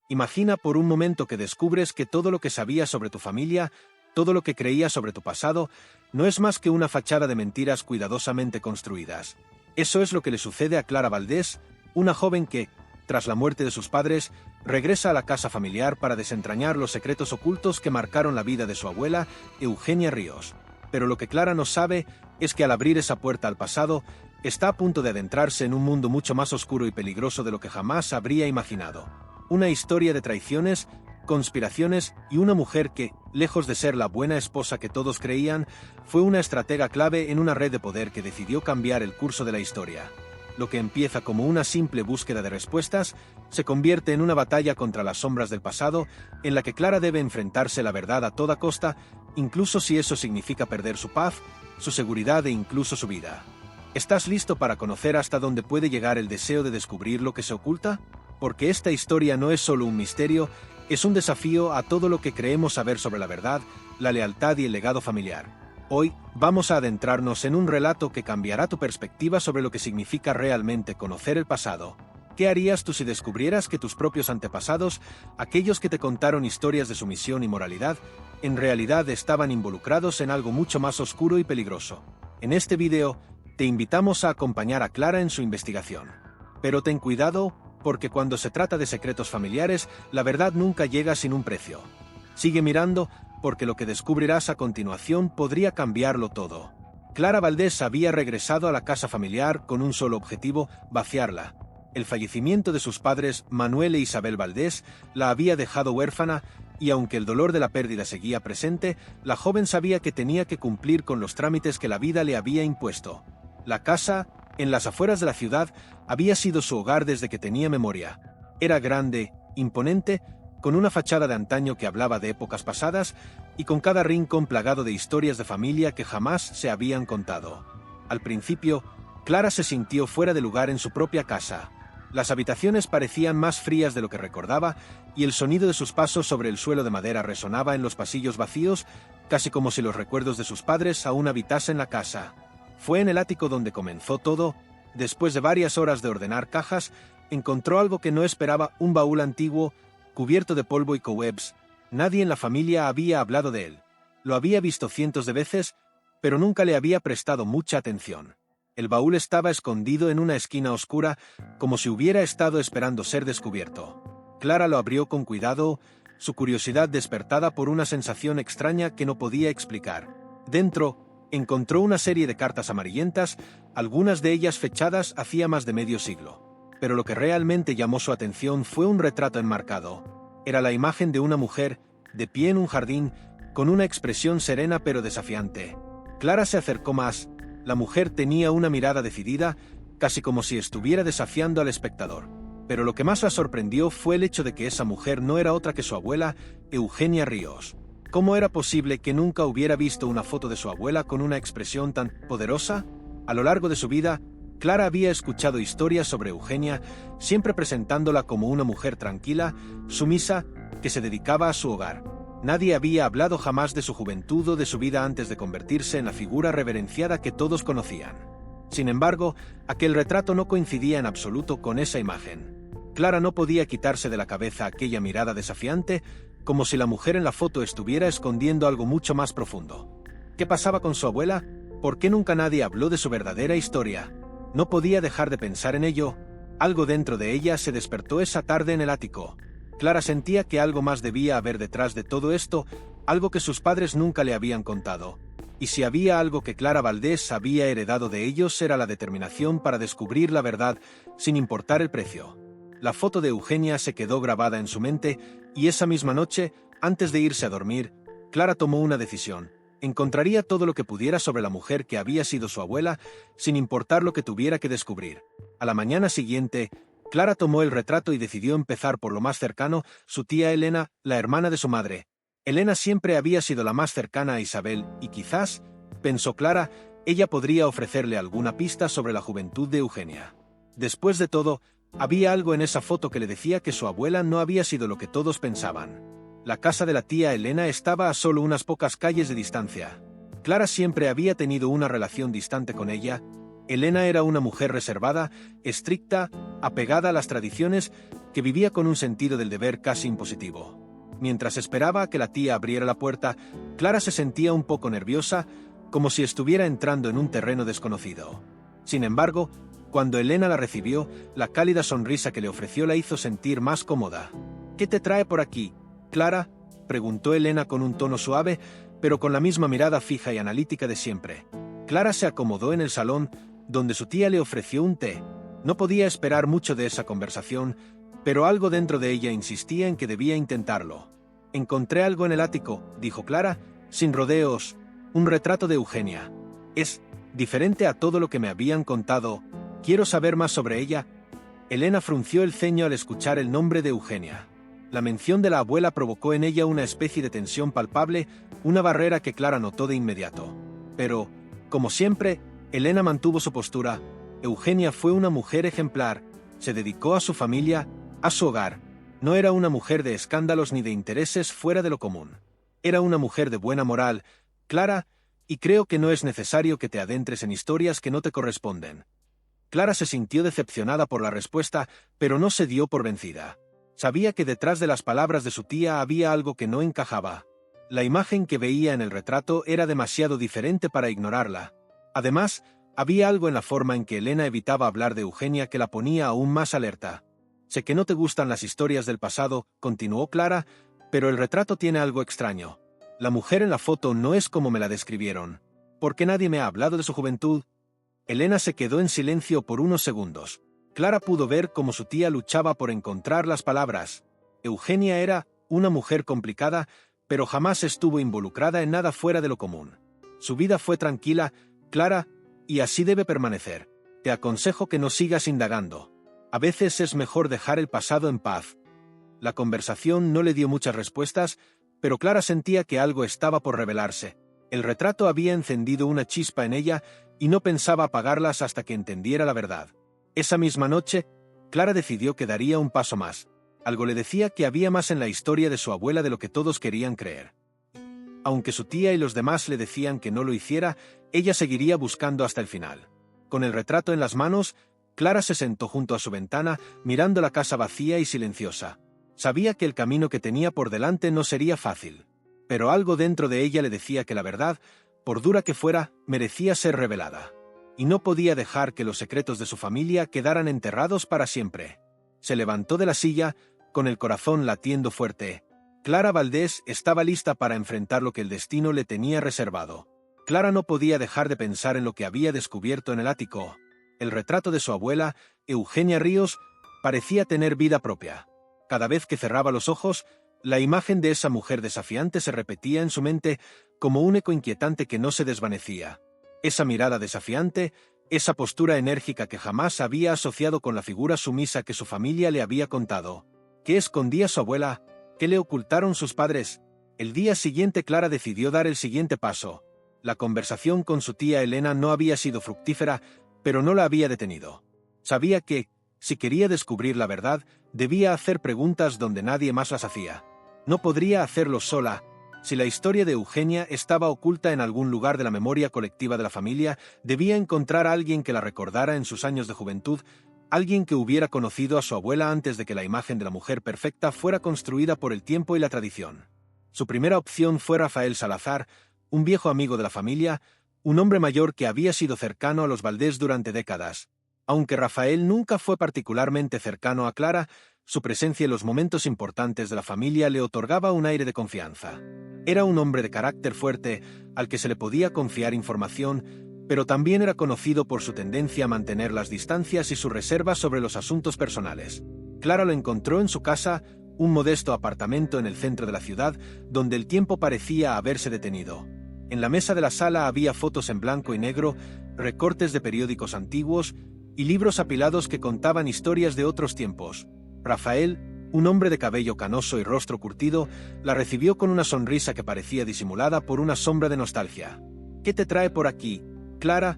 Imagina por un momento que descubres que todo lo que sabías sobre tu familia, todo lo que creías sobre tu pasado, no es más que una fachada de mentiras cuidadosamente construidas. Eso es lo que le sucede a Clara Valdés, una joven que, tras la muerte de sus padres, regresa a la casa familiar para desentrañar los secretos ocultos que marcaron la vida de su abuela, Eugenia Ríos. Pero lo que Clara no sabe es que al abrir esa puerta al pasado, está a punto de adentrarse en un mundo mucho más oscuro y peligroso de lo que jamás habría imaginado. Una historia de traiciones, conspiraciones y una mujer que, lejos de ser la buena esposa que todos creían, fue una estratega clave en una red de poder que decidió cambiar el curso de la historia. Lo que empieza como una simple búsqueda de respuestas, se convierte en una batalla contra las sombras del pasado, en la que Clara debe enfrentarse la verdad a toda costa, incluso si eso significa perder su paz, su seguridad e incluso su vida. ¿Estás listo para conocer hasta dónde puede llegar el deseo de descubrir lo que se oculta? Porque esta historia no es solo un misterio, es un desafío a todo lo que creemos saber sobre la verdad, la lealtad y el legado familiar. Hoy, vamos a adentrarnos en un relato que cambiará tu perspectiva sobre lo que significa realmente conocer el pasado. ¿Qué harías tú si descubrieras que tus propios antepasados, aquellos que te contaron historias de sumisión y moralidad, en realidad estaban involucrados en algo mucho más oscuro y peligroso? En este video, te invitamos a acompañar a Clara en su investigación. Pero ten cuidado, porque cuando se trata de secretos familiares, la verdad nunca llega sin un precio. Sigue mirando, porque lo que descubrirás a continuación podría cambiarlo todo. Clara Valdés había regresado a la casa familiar con un solo objetivo: vaciarla. El fallecimiento de sus padres, Manuel e Isabel Valdés, la había dejado huérfana, y aunque el dolor de la pérdida seguía presente, la joven sabía que tenía que cumplir con los trámites que la vida le había impuesto. La casa, en las afueras de la ciudad, había sido su hogar desde que tenía memoria. Era grande, imponente, con una fachada de antaño que hablaba de épocas pasadas y con cada rincón plagado de historias de familia que jamás se habían contado. Al principio, Clara se sintió fuera de lugar en su propia casa. Las habitaciones parecían más frías de lo que recordaba y el sonido de sus pasos sobre el suelo de madera resonaba en los pasillos vacíos, casi como si los recuerdos de sus padres aún habitasen la casa. Fue en el ático donde comenzó todo. Después de varias horas de ordenar cajas, encontró algo que no esperaba: un baúl antiguo, cubierto de polvo y cobwebs. Nadie en la familia había hablado de él. Lo había visto cientos de veces, pero nunca le había prestado mucha atención. El baúl estaba escondido en una esquina oscura, como si hubiera estado esperando ser descubierto. Clara lo abrió con cuidado, su curiosidad despertada por una sensación extraña que no podía explicar. Dentro, encontró una serie de cartas amarillentas, algunas de ellas fechadas hacía más de medio siglo. Pero lo que realmente llamó su atención fue un retrato enmarcado. Era la imagen de una mujer, de pie en un jardín, con una expresión serena pero desafiante. Clara se acercó más. La mujer tenía una mirada decidida, casi como si estuviera desafiando al espectador. Pero lo que más la sorprendió fue el hecho de que esa mujer no era otra que su abuela, Eugenia Ríos. ¿Cómo era posible que nunca hubiera visto una foto de su abuela con una expresión tan poderosa? A lo largo de su vida, Clara había escuchado historias sobre Eugenia, siempre presentándola como una mujer tranquila, sumisa, que se dedicaba a su hogar. Nadie había hablado jamás de su juventud o de su vida antes de convertirse en la figura reverenciada que todos conocían. Sin embargo, aquel retrato no coincidía en absoluto con esa imagen. Clara no podía quitarse de la cabeza aquella mirada desafiante, como si la mujer en la foto estuviera escondiendo algo mucho más profundo. ¿Qué pasaba con su abuela? ¿Por qué nunca nadie habló de su verdadera historia? No podía dejar de pensar en ello. Algo dentro de ella se despertó esa tarde en el ático. Clara sentía que algo más debía haber detrás de todo esto, algo que sus padres nunca le habían contado. Y si había algo que Clara Valdés había heredado de ellos, era la determinación para descubrir la verdad, sin importar el precio. La foto de Eugenia se quedó grabada en su mente, y esa misma noche, antes de irse a dormir, Clara tomó una decisión. Encontraría todo lo que pudiera sobre la mujer que había sido su abuela, sin importar lo que tuviera que descubrir. A la mañana siguiente, Clara tomó el retrato y decidió empezar por lo más cercano: su tía Elena, la hermana de su madre. Elena siempre había sido la más cercana a Isabel, y quizás, pensó Clara, ella podría ofrecerle alguna pista sobre la juventud de Eugenia. Después de todo, había algo en esa foto que le decía que su abuela no había sido lo que todos pensaban. La casa de la tía Elena estaba a solo unas pocas calles de distancia. Clara siempre había tenido una relación distante con ella, Elena era una mujer reservada, estricta, apegada a las tradiciones, que vivía con un sentido del deber casi impositivo. Mientras esperaba a que la tía abriera la puerta, Clara se sentía un poco nerviosa, como si estuviera entrando en un terreno desconocido. Sin embargo, cuando Elena la recibió, la cálida sonrisa que le ofreció la hizo sentir más cómoda. «¿Qué te trae por aquí, Clara?», preguntó Elena con un tono suave, pero con la misma mirada fija y analítica de siempre. Clara se acomodó en el salón, donde su tía le ofreció un té. No podía esperar mucho de esa conversación, pero algo dentro de ella insistía en que debía intentarlo. «Encontré algo en el ático», dijo Clara, sin rodeos, «un retrato de Eugenia. Es diferente a todo lo que me habían contado. Quiero saber más sobre ella». Elena frunció el ceño al escuchar el nombre de Eugenia. La mención de la abuela provocó en ella una especie de tensión palpable, una barrera que Clara notó de inmediato. Pero, como siempre, Elena mantuvo su postura. Eugenia fue una mujer ejemplar, se dedicó a su familia, a su hogar. No era una mujer de escándalos ni de intereses fuera de lo común. Era una mujer de buena moral, Clara, y creo que no es necesario que te adentres en historias que no te corresponden. Clara se sintió decepcionada por la respuesta, pero no se dio por vencida. Sabía que detrás de las palabras de su tía había algo que no encajaba. La imagen que veía en el retrato era demasiado diferente para ignorarla. Además, había algo en la forma en que Elena evitaba hablar de Eugenia que la ponía aún más alerta. «Sé que no te gustan las historias del pasado», continuó Clara, «pero el retrato tiene algo extraño. La mujer en la foto no es como me la describieron. ¿Por qué nadie me ha hablado de su juventud?». Elena se quedó en silencio por unos segundos. Clara pudo ver cómo su tía luchaba por encontrar las palabras. Eugenia era una mujer complicada, pero jamás estuvo involucrada en nada fuera de lo común. Su vida fue tranquila, Clara, y así debe permanecer. Te aconsejo que no sigas indagando. A veces es mejor dejar el pasado en paz. La conversación no le dio muchas respuestas, pero Clara sentía que algo estaba por revelarse. El retrato había encendido una chispa en ella y no pensaba apagarlas hasta que entendiera la verdad. Esa misma noche, Clara decidió que daría un paso más. Algo le decía que había más en la historia de su abuela de lo que todos querían creer. Aunque su tía y los demás le decían que no lo hiciera, ella seguiría buscando hasta el final. Con el retrato en las manos, Clara se sentó junto a su ventana, mirando la casa vacía y silenciosa. Sabía que el camino que tenía por delante no sería fácil. Pero algo dentro de ella le decía que la verdad, por dura que fuera, merecía ser revelada. Y no podía dejar que los secretos de su familia quedaran enterrados para siempre. Se levantó de la silla, con el corazón latiendo fuerte. Clara Valdés estaba lista para enfrentar lo que el destino le tenía reservado. Clara no podía dejar de pensar en lo que había descubierto en el ático. El retrato de su abuela, Eugenia Ríos, parecía tener vida propia. Cada vez que cerraba los ojos, la imagen de esa mujer desafiante se repetía en su mente como un eco inquietante que no se desvanecía. Esa mirada desafiante, esa postura enérgica que jamás había asociado con la figura sumisa que su familia le había contado. ¿Qué escondía su abuela? ¿Qué le ocultaron sus padres? El día siguiente Clara decidió dar el siguiente paso. La conversación con su tía Elena no había sido fructífera, pero no la había detenido. Sabía que, si quería descubrir la verdad, debía hacer preguntas donde nadie más las hacía. No podría hacerlo sola. Si la historia de Eugenia estaba oculta en algún lugar de la memoria colectiva de la familia, debía encontrar a alguien que la recordara en sus años de juventud, alguien que hubiera conocido a su abuela antes de que la imagen de la mujer perfecta fuera construida por el tiempo y la tradición. Su primera opción fue Rafael Salazar, un viejo amigo de la familia, un hombre mayor que había sido cercano a los Valdés durante décadas. Aunque Rafael nunca fue particularmente cercano a Clara, su presencia en los momentos importantes de la familia le otorgaba un aire de confianza. Era un hombre de carácter fuerte, al que se le podía confiar información, pero también era conocido por su tendencia a mantener las distancias y su reserva sobre los asuntos personales. Clara lo encontró en su casa, un modesto apartamento en el centro de la ciudad, donde el tiempo parecía haberse detenido. En la mesa de la sala había fotos en blanco y negro, recortes de periódicos antiguos y libros apilados que contaban historias de otros tiempos. Rafael, un hombre de cabello canoso y rostro curtido, la recibió con una sonrisa que parecía disimulada por una sombra de nostalgia. «¿Qué te trae por aquí, Clara?»,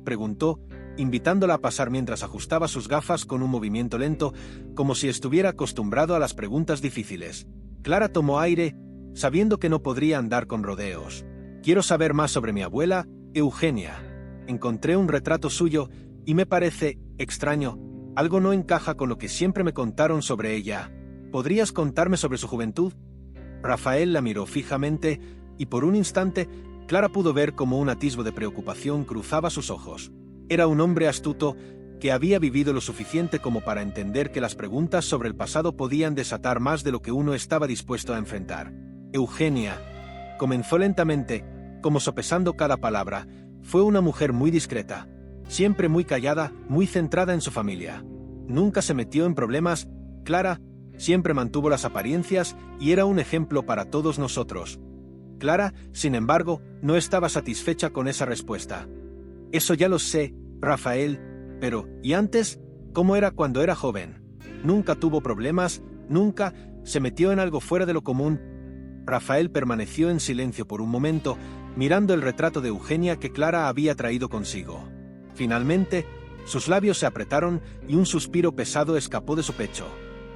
preguntó, invitándola a pasar mientras ajustaba sus gafas con un movimiento lento, como si estuviera acostumbrado a las preguntas difíciles. Clara tomó aire, sabiendo que no podría andar con rodeos. «Quiero saber más sobre mi abuela, Eugenia». Encontré un retrato suyo y me parece extraño. Algo no encaja con lo que siempre me contaron sobre ella. ¿Podrías contarme sobre su juventud? Rafael la miró fijamente y por un instante Clara pudo ver cómo un atisbo de preocupación cruzaba sus ojos. Era un hombre astuto que había vivido lo suficiente como para entender que las preguntas sobre el pasado podían desatar más de lo que uno estaba dispuesto a enfrentar. Eugenia, comenzó lentamente, como sopesando cada palabra, fue una mujer muy discreta, siempre muy callada, muy centrada en su familia. Nunca se metió en problemas. Clara siempre mantuvo las apariencias y era un ejemplo para todos nosotros. Clara, sin embargo, no estaba satisfecha con esa respuesta. Eso ya lo sé, Rafael, pero, ¿y antes? ¿Cómo era cuando era joven? Nunca tuvo problemas, nunca se metió en algo fuera de lo común. Rafael permaneció en silencio por un momento, mirando el retrato de Eugenia que Clara había traído consigo. Finalmente, sus labios se apretaron y un suspiro pesado escapó de su pecho.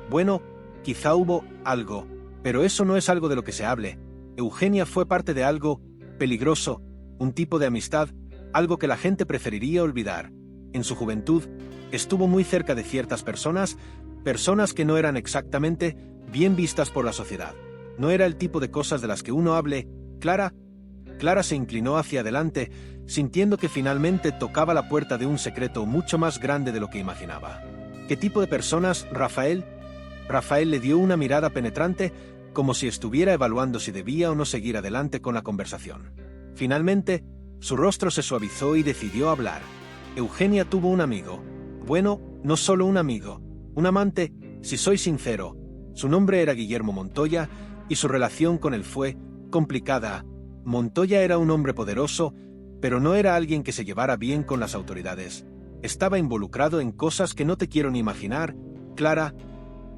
Bueno, quizá hubo algo, pero eso no es algo de lo que se hable. Eugenia fue parte de algo peligroso, un tipo de amistad, algo que la gente preferiría olvidar. En su juventud, estuvo muy cerca de ciertas personas que no eran exactamente bien vistas por la sociedad. No era el tipo de cosas de las que uno hable. Clara se inclinó hacia adelante, sintiendo que finalmente tocaba la puerta de un secreto mucho más grande de lo que imaginaba. ¿Qué tipo de personas, Rafael? Rafael le dio una mirada penetrante, como si estuviera evaluando si debía o no seguir adelante con la conversación. Finalmente, su rostro se suavizó y decidió hablar. Eugenia tuvo un amigo. Bueno, no solo un amigo, un amante, si soy sincero. Su nombre era Guillermo Montoya, y su relación con él fue complicada. Montoya era un hombre poderoso, pero no era alguien que se llevara bien con las autoridades. Estaba involucrado en cosas que no te quiero ni imaginar. Clara.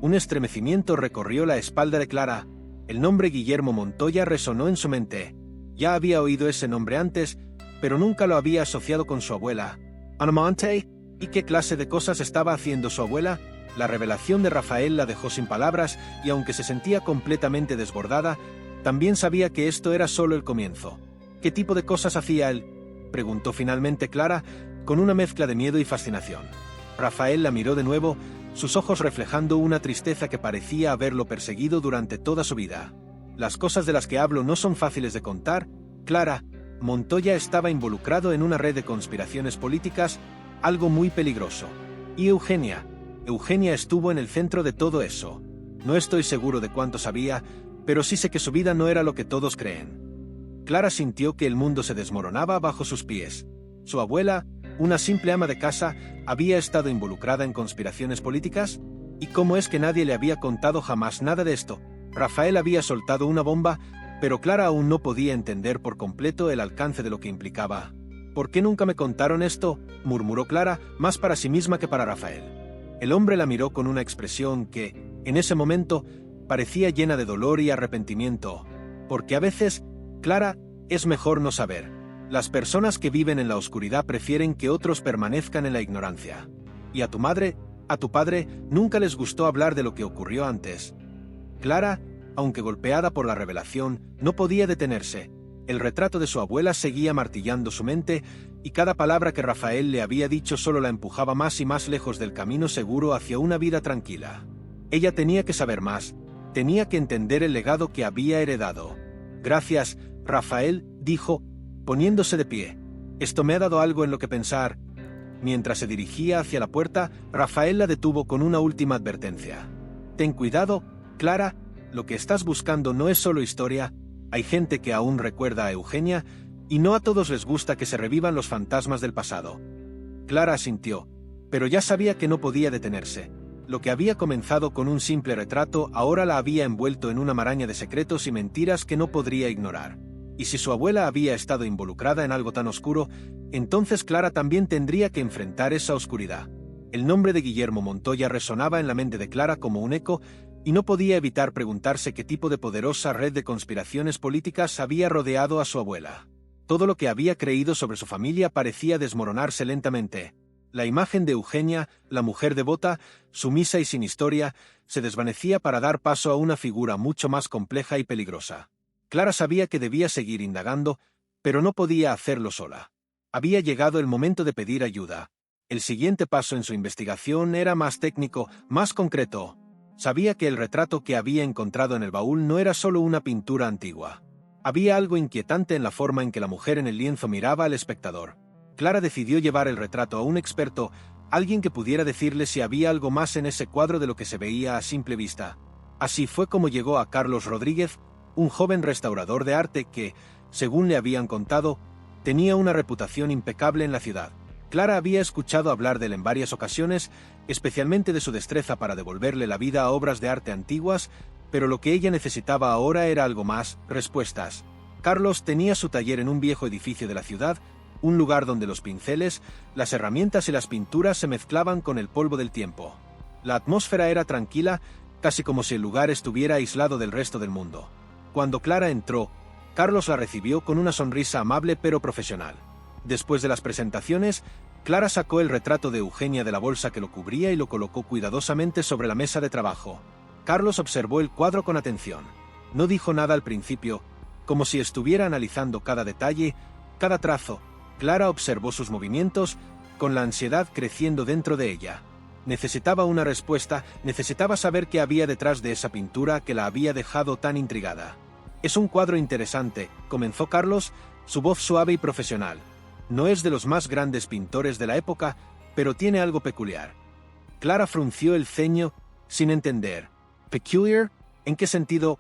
Un estremecimiento recorrió la espalda de Clara. El nombre Guillermo Montoya resonó en su mente. Ya había oído ese nombre antes, pero nunca lo había asociado con su abuela. ¿Un amante? ¿Y qué clase de cosas estaba haciendo su abuela? La revelación de Rafael la dejó sin palabras y aunque se sentía completamente desbordada, también sabía que esto era solo el comienzo. ¿Qué tipo de cosas hacía él?, preguntó finalmente Clara, con una mezcla de miedo y fascinación. Rafael la miró de nuevo, sus ojos reflejando una tristeza que parecía haberlo perseguido durante toda su vida. Las cosas de las que hablo no son fáciles de contar, Clara. Montoya estaba involucrado en una red de conspiraciones políticas, algo muy peligroso. Y Eugenia estuvo en el centro de todo eso. No estoy seguro de cuánto sabía, pero sí sé que su vida no era lo que todos creen. Clara sintió que el mundo se desmoronaba bajo sus pies. Su abuela, una simple ama de casa, había estado involucrada en conspiraciones políticas. ¿Y cómo es que nadie le había contado jamás nada de esto? Rafael había soltado una bomba, pero Clara aún no podía entender por completo el alcance de lo que implicaba. ¿Por qué nunca me contaron esto?, murmuró Clara, más para sí misma que para Rafael. El hombre la miró con una expresión que, en ese momento, parecía llena de dolor y arrepentimiento. Porque a veces, Clara, es mejor no saber. Las personas que viven en la oscuridad prefieren que otros permanezcan en la ignorancia. Y a tu madre, a tu padre, nunca les gustó hablar de lo que ocurrió antes. Clara, aunque golpeada por la revelación, no podía detenerse. El retrato de su abuela seguía martillando su mente, y cada palabra que Rafael le había dicho solo la empujaba más y más lejos del camino seguro hacia una vida tranquila. Ella tenía que saber más, tenía que entender el legado que había heredado. Gracias, Rafael, dijo, poniéndose de pie. Esto me ha dado algo en lo que pensar. Mientras se dirigía hacia la puerta, Rafael la detuvo con una última advertencia. Ten cuidado, Clara, lo que estás buscando no es solo historia. Hay gente que aún recuerda a Eugenia, y no a todos les gusta que se revivan los fantasmas del pasado. Clara asintió, pero ya sabía que no podía detenerse. Lo que había comenzado con un simple retrato ahora la había envuelto en una maraña de secretos y mentiras que no podría ignorar. Y si su abuela había estado involucrada en algo tan oscuro, entonces Clara también tendría que enfrentar esa oscuridad. El nombre de Guillermo Montoya resonaba en la mente de Clara como un eco, y no podía evitar preguntarse qué tipo de poderosa red de conspiraciones políticas había rodeado a su abuela. Todo lo que había creído sobre su familia parecía desmoronarse lentamente. La imagen de Eugenia, la mujer devota, sumisa y sin historia, se desvanecía para dar paso a una figura mucho más compleja y peligrosa. Clara sabía que debía seguir indagando, pero no podía hacerlo sola. Había llegado el momento de pedir ayuda. El siguiente paso en su investigación era más técnico, más concreto. Sabía que el retrato que había encontrado en el baúl no era solo una pintura antigua. Había algo inquietante en la forma en que la mujer en el lienzo miraba al espectador. Clara decidió llevar el retrato a un experto, alguien que pudiera decirle si había algo más en ese cuadro de lo que se veía a simple vista. Así fue como llegó a Carlos Rodríguez, un joven restaurador de arte que, según le habían contado, tenía una reputación impecable en la ciudad. Clara había escuchado hablar de él en varias ocasiones, especialmente de su destreza para devolverle la vida a obras de arte antiguas, pero lo que ella necesitaba ahora era algo más, respuestas. Carlos tenía su taller en un viejo edificio de la ciudad, un lugar donde los pinceles, las herramientas y las pinturas se mezclaban con el polvo del tiempo. La atmósfera era tranquila, casi como si el lugar estuviera aislado del resto del mundo. Cuando Clara entró, Carlos la recibió con una sonrisa amable pero profesional. Después de las presentaciones, Clara sacó el retrato de Eugenia de la bolsa que lo cubría y lo colocó cuidadosamente sobre la mesa de trabajo. Carlos observó el cuadro con atención. No dijo nada al principio, como si estuviera analizando cada detalle, cada trazo. Clara observó sus movimientos, con la ansiedad creciendo dentro de ella. Necesitaba una respuesta, necesitaba saber qué había detrás de esa pintura que la había dejado tan intrigada. «Es un cuadro interesante», comenzó Carlos, su voz suave y profesional. «No es de los más grandes pintores de la época, pero tiene algo peculiar». Clara frunció el ceño, sin entender. «¿Peculiar? ¿En qué sentido?»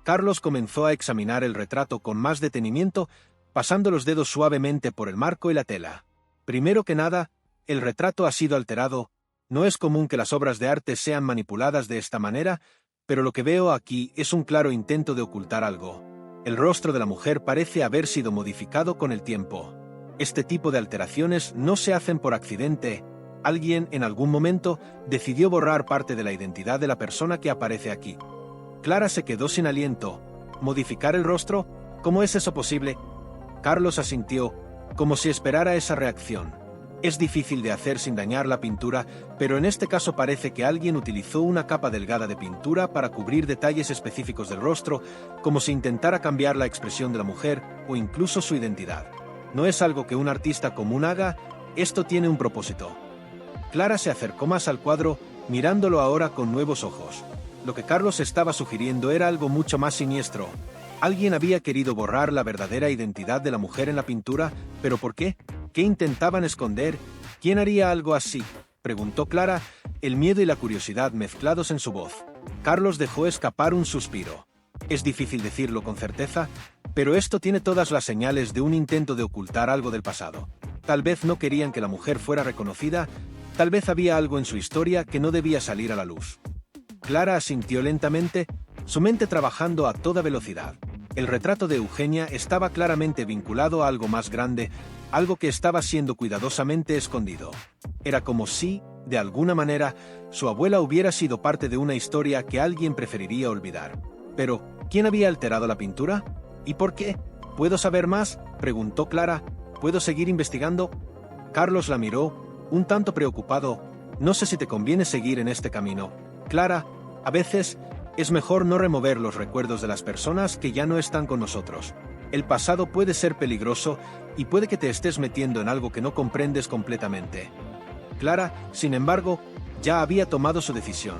Carlos comenzó a examinar el retrato con más detenimiento, pasando los dedos suavemente por el marco y la tela. «Primero que nada, el retrato ha sido alterado. No es común que las obras de arte sean manipuladas de esta manera, pero lo que veo aquí es un claro intento de ocultar algo. El rostro de la mujer parece haber sido modificado con el tiempo. Este tipo de alteraciones no se hacen por accidente. Alguien, en algún momento, decidió borrar parte de la identidad de la persona que aparece aquí». Clara se quedó sin aliento. ¿Modificar el rostro? ¿Cómo es eso posible? Carlos asintió, como si esperara esa reacción. Es difícil de hacer sin dañar la pintura, pero en este caso parece que alguien utilizó una capa delgada de pintura para cubrir detalles específicos del rostro, como si intentara cambiar la expresión de la mujer o incluso su identidad. No es algo que un artista común haga, esto tiene un propósito. Clara se acercó más al cuadro, mirándolo ahora con nuevos ojos. Lo que Carlos estaba sugiriendo era algo mucho más siniestro. Alguien había querido borrar la verdadera identidad de la mujer en la pintura, ¿pero por qué? ¿Qué intentaban esconder? ¿Quién haría algo así?, preguntó Clara, el miedo y la curiosidad mezclados en su voz. Carlos dejó escapar un suspiro. Es difícil decirlo con certeza, pero esto tiene todas las señales de un intento de ocultar algo del pasado. Tal vez no querían que la mujer fuera reconocida, tal vez había algo en su historia que no debía salir a la luz. Clara asintió lentamente, su mente trabajando a toda velocidad. El retrato de Eugenia estaba claramente vinculado a algo más grande, algo que estaba siendo cuidadosamente escondido. Era como si, de alguna manera, su abuela hubiera sido parte de una historia que alguien preferiría olvidar. Pero, ¿quién había alterado la pintura? ¿Y por qué? ¿Puedo saber más?, preguntó Clara. ¿Puedo seguir investigando? Carlos la miró, un tanto preocupado. «No sé si te conviene seguir en este camino, Clara. A veces, es mejor no remover los recuerdos de las personas que ya no están con nosotros. El pasado puede ser peligroso y puede que te estés metiendo en algo que no comprendes completamente». Clara, sin embargo, ya había tomado su decisión.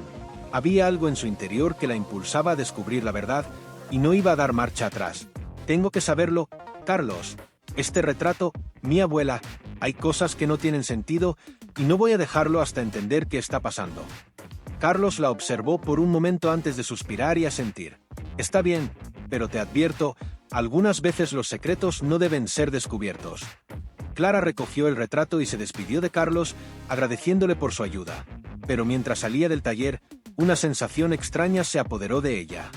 Había algo en su interior que la impulsaba a descubrir la verdad y no iba a dar marcha atrás. «Tengo que saberlo, Carlos. Este retrato, mi abuela, hay cosas que no tienen sentido y no voy a dejarlo hasta entender qué está pasando». Carlos la observó por un momento antes de suspirar y asentir. «Está bien, pero te advierto, algunas veces los secretos no deben ser descubiertos». Clara recogió el retrato y se despidió de Carlos, agradeciéndole por su ayuda. Pero mientras salía del taller, una sensación extraña se apoderó de ella.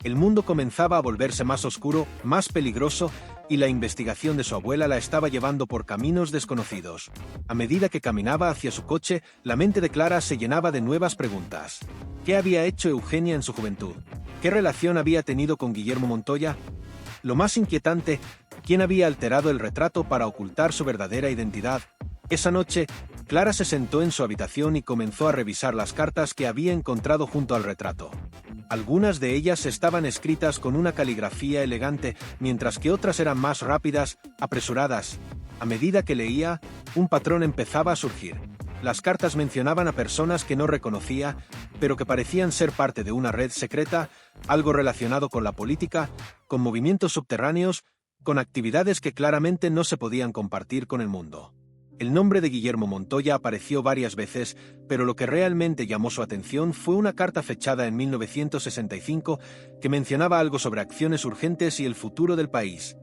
El mundo comenzaba a volverse más oscuro, más peligroso, y la investigación de su abuela la estaba llevando por caminos desconocidos. A medida que caminaba hacia su coche, la mente de Clara se llenaba de nuevas preguntas. ¿Qué había hecho Eugenia en su juventud? ¿Qué relación había tenido con Guillermo Montoya? Lo más inquietante, ¿quién había alterado el retrato para ocultar su verdadera identidad? Esa noche, Clara se sentó en su habitación y comenzó a revisar las cartas que había encontrado junto al retrato. Algunas de ellas estaban escritas con una caligrafía elegante, mientras que otras eran más rápidas, apresuradas. A medida que leía, un patrón empezaba a surgir. Las cartas mencionaban a personas que no reconocía, pero que parecían ser parte de una red secreta, algo relacionado con la política, con movimientos subterráneos, con actividades que claramente no se podían compartir con el mundo. El nombre de Guillermo Montoya apareció varias veces, pero lo que realmente llamó su atención fue una carta fechada en 1965 que mencionaba algo sobre acciones urgentes y el futuro del país.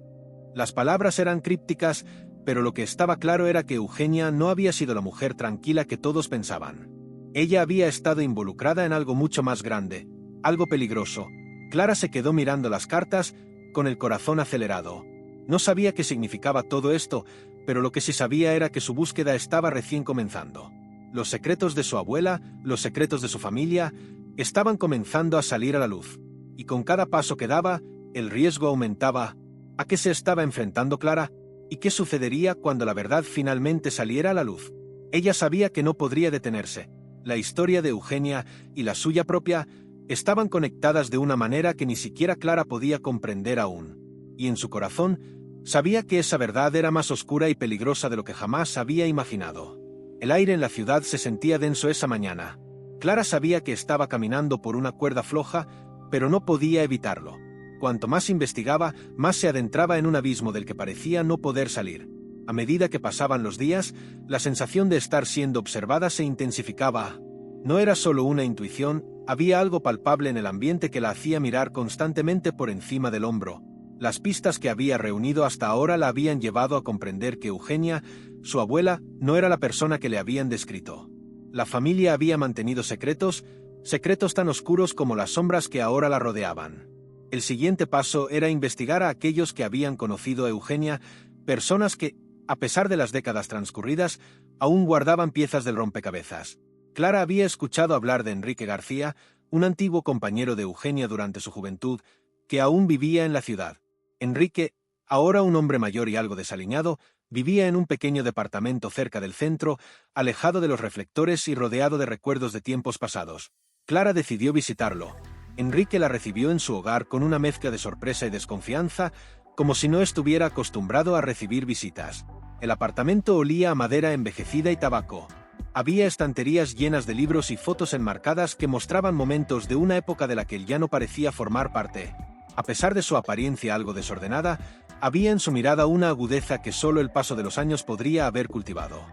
Las palabras eran crípticas, pero lo que estaba claro era que Eugenia no había sido la mujer tranquila que todos pensaban. Ella había estado involucrada en algo mucho más grande, algo peligroso. Clara se quedó mirando las cartas, con el corazón acelerado. No sabía qué significaba todo esto, pero lo que sí sabía era que su búsqueda estaba recién comenzando. Los secretos de su abuela, los secretos de su familia, estaban comenzando a salir a la luz. Y con cada paso que daba, el riesgo aumentaba. ¿A qué se estaba enfrentando Clara? ¿Y qué sucedería cuando la verdad finalmente saliera a la luz? Ella sabía que no podría detenerse. La historia de Eugenia y la suya propia estaban conectadas de una manera que ni siquiera Clara podía comprender aún. Y en su corazón, sabía que esa verdad era más oscura y peligrosa de lo que jamás había imaginado. El aire en la ciudad se sentía denso esa mañana. Clara sabía que estaba caminando por una cuerda floja, pero no podía evitarlo. Cuanto más investigaba, más se adentraba en un abismo del que parecía no poder salir. A medida que pasaban los días, la sensación de estar siendo observada se intensificaba. No era solo una intuición, había algo palpable en el ambiente que la hacía mirar constantemente por encima del hombro. Las pistas que había reunido hasta ahora la habían llevado a comprender que Eugenia, su abuela, no era la persona que le habían descrito. La familia había mantenido secretos, secretos tan oscuros como las sombras que ahora la rodeaban. El siguiente paso era investigar a aquellos que habían conocido a Eugenia, personas que, a pesar de las décadas transcurridas, aún guardaban piezas del rompecabezas. Clara había escuchado hablar de Enrique García, un antiguo compañero de Eugenia durante su juventud, que aún vivía en la ciudad. Enrique, ahora un hombre mayor y algo desaliñado, vivía en un pequeño departamento cerca del centro, alejado de los reflectores y rodeado de recuerdos de tiempos pasados. Clara decidió visitarlo. Enrique la recibió en su hogar con una mezcla de sorpresa y desconfianza, como si no estuviera acostumbrado a recibir visitas. El apartamento olía a madera envejecida y tabaco. Había estanterías llenas de libros y fotos enmarcadas que mostraban momentos de una época de la que él ya no parecía formar parte. A pesar de su apariencia algo desordenada, había en su mirada una agudeza que solo el paso de los años podría haber cultivado.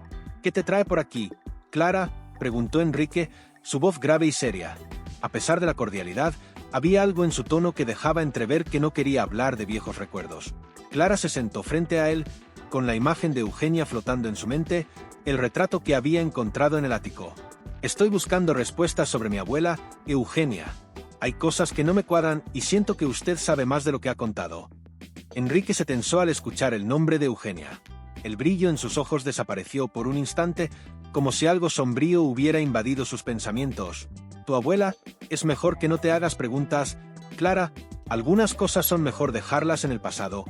¿Qué te trae por aquí, Clara?, preguntó Enrique, su voz grave y seria. A pesar de la cordialidad, había algo en su tono que dejaba entrever que no quería hablar de viejos recuerdos. Clara se sentó frente a él, con la imagen de Eugenia flotando en su mente, el retrato que había encontrado en el ático. Estoy buscando respuestas sobre mi abuela, Eugenia. Hay cosas que no me cuadran y siento que usted sabe más de lo que ha contado. Enrique se tensó al escuchar el nombre de Eugenia. El brillo en sus ojos desapareció por un instante, como si algo sombrío hubiera invadido sus pensamientos. Tu abuela, es mejor que no te hagas preguntas, Clara, algunas cosas son mejor dejarlas en el pasado.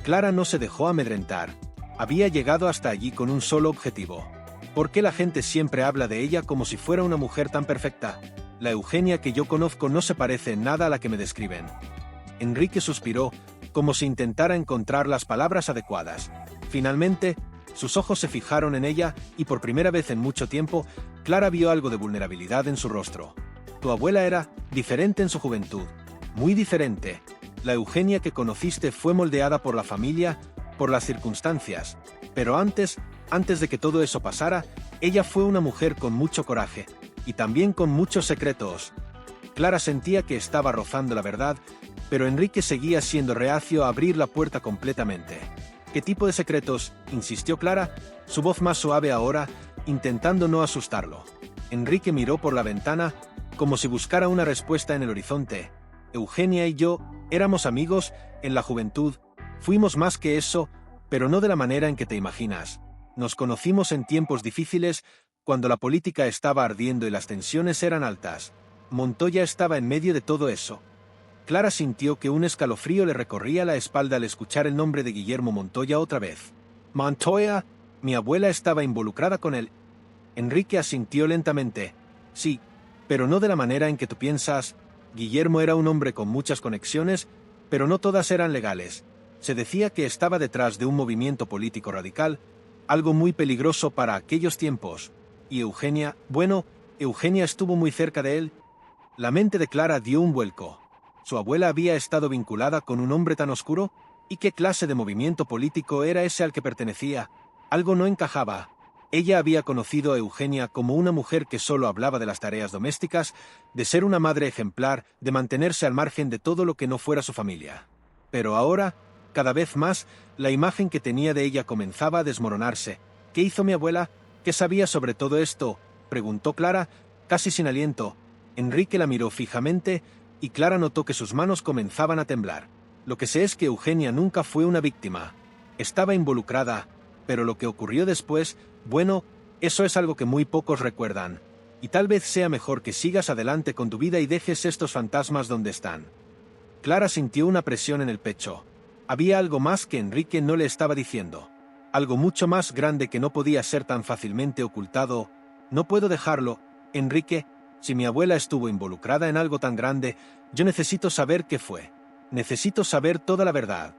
Clara no se dejó amedrentar. Había llegado hasta allí con un solo objetivo. ¿Por qué la gente siempre habla de ella como si fuera una mujer tan perfecta? La Eugenia que yo conozco no se parece en nada a la que me describen. Enrique suspiró, como si intentara encontrar las palabras adecuadas. Finalmente, sus ojos se fijaron en ella y por primera vez en mucho tiempo, Clara vio algo de vulnerabilidad en su rostro. Tu abuela era diferente en su juventud, muy diferente. La Eugenia que conociste fue moldeada por la familia, por las circunstancias, pero antes de que todo eso pasara, ella fue una mujer con mucho coraje, y también con muchos secretos. Clara sentía que estaba rozando la verdad, pero Enrique seguía siendo reacio a abrir la puerta completamente. ¿Qué tipo de secretos?, insistió Clara, su voz más suave ahora, intentando no asustarlo. Enrique miró por la ventana, como si buscara una respuesta en el horizonte. Eugenia y yo éramos amigos en la juventud, fuimos más que eso, pero no de la manera en que te imaginas. Nos conocimos en tiempos difíciles, cuando la política estaba ardiendo y las tensiones eran altas. Montoya estaba en medio de todo eso. Clara sintió que un escalofrío le recorría la espalda al escuchar el nombre de Guillermo Montoya otra vez. Montoya, mi abuela estaba involucrada con él. Enrique asintió lentamente. Sí, pero no de la manera en que tú piensas. Guillermo era un hombre con muchas conexiones, pero no todas eran legales. Se decía que estaba detrás de un movimiento político radical, algo muy peligroso para aquellos tiempos. Y Eugenia, bueno, Eugenia estuvo muy cerca de él. La mente de Clara dio un vuelco. ¿Su abuela había estado vinculada con un hombre tan oscuro? ¿Y qué clase de movimiento político era ese al que pertenecía? Algo no encajaba. Ella había conocido a Eugenia como una mujer que solo hablaba de las tareas domésticas, de ser una madre ejemplar, de mantenerse al margen de todo lo que no fuera su familia. Pero ahora, cada vez más, la imagen que tenía de ella comenzaba a desmoronarse. ¿Qué hizo mi abuela? ¿Qué sabía sobre todo esto?, preguntó Clara, casi sin aliento. Enrique la miró fijamente, y Clara notó que sus manos comenzaban a temblar. Lo que sé es que Eugenia nunca fue una víctima. Estaba involucrada, pero lo que ocurrió después, bueno, eso es algo que muy pocos recuerdan. Y tal vez sea mejor que sigas adelante con tu vida y dejes estos fantasmas donde están. Clara sintió una presión en el pecho. Había algo más que Enrique no le estaba diciendo. Algo mucho más grande que no podía ser tan fácilmente ocultado. No puedo dejarlo, Enrique. Si mi abuela estuvo involucrada en algo tan grande, yo necesito saber qué fue. Necesito saber toda la verdad.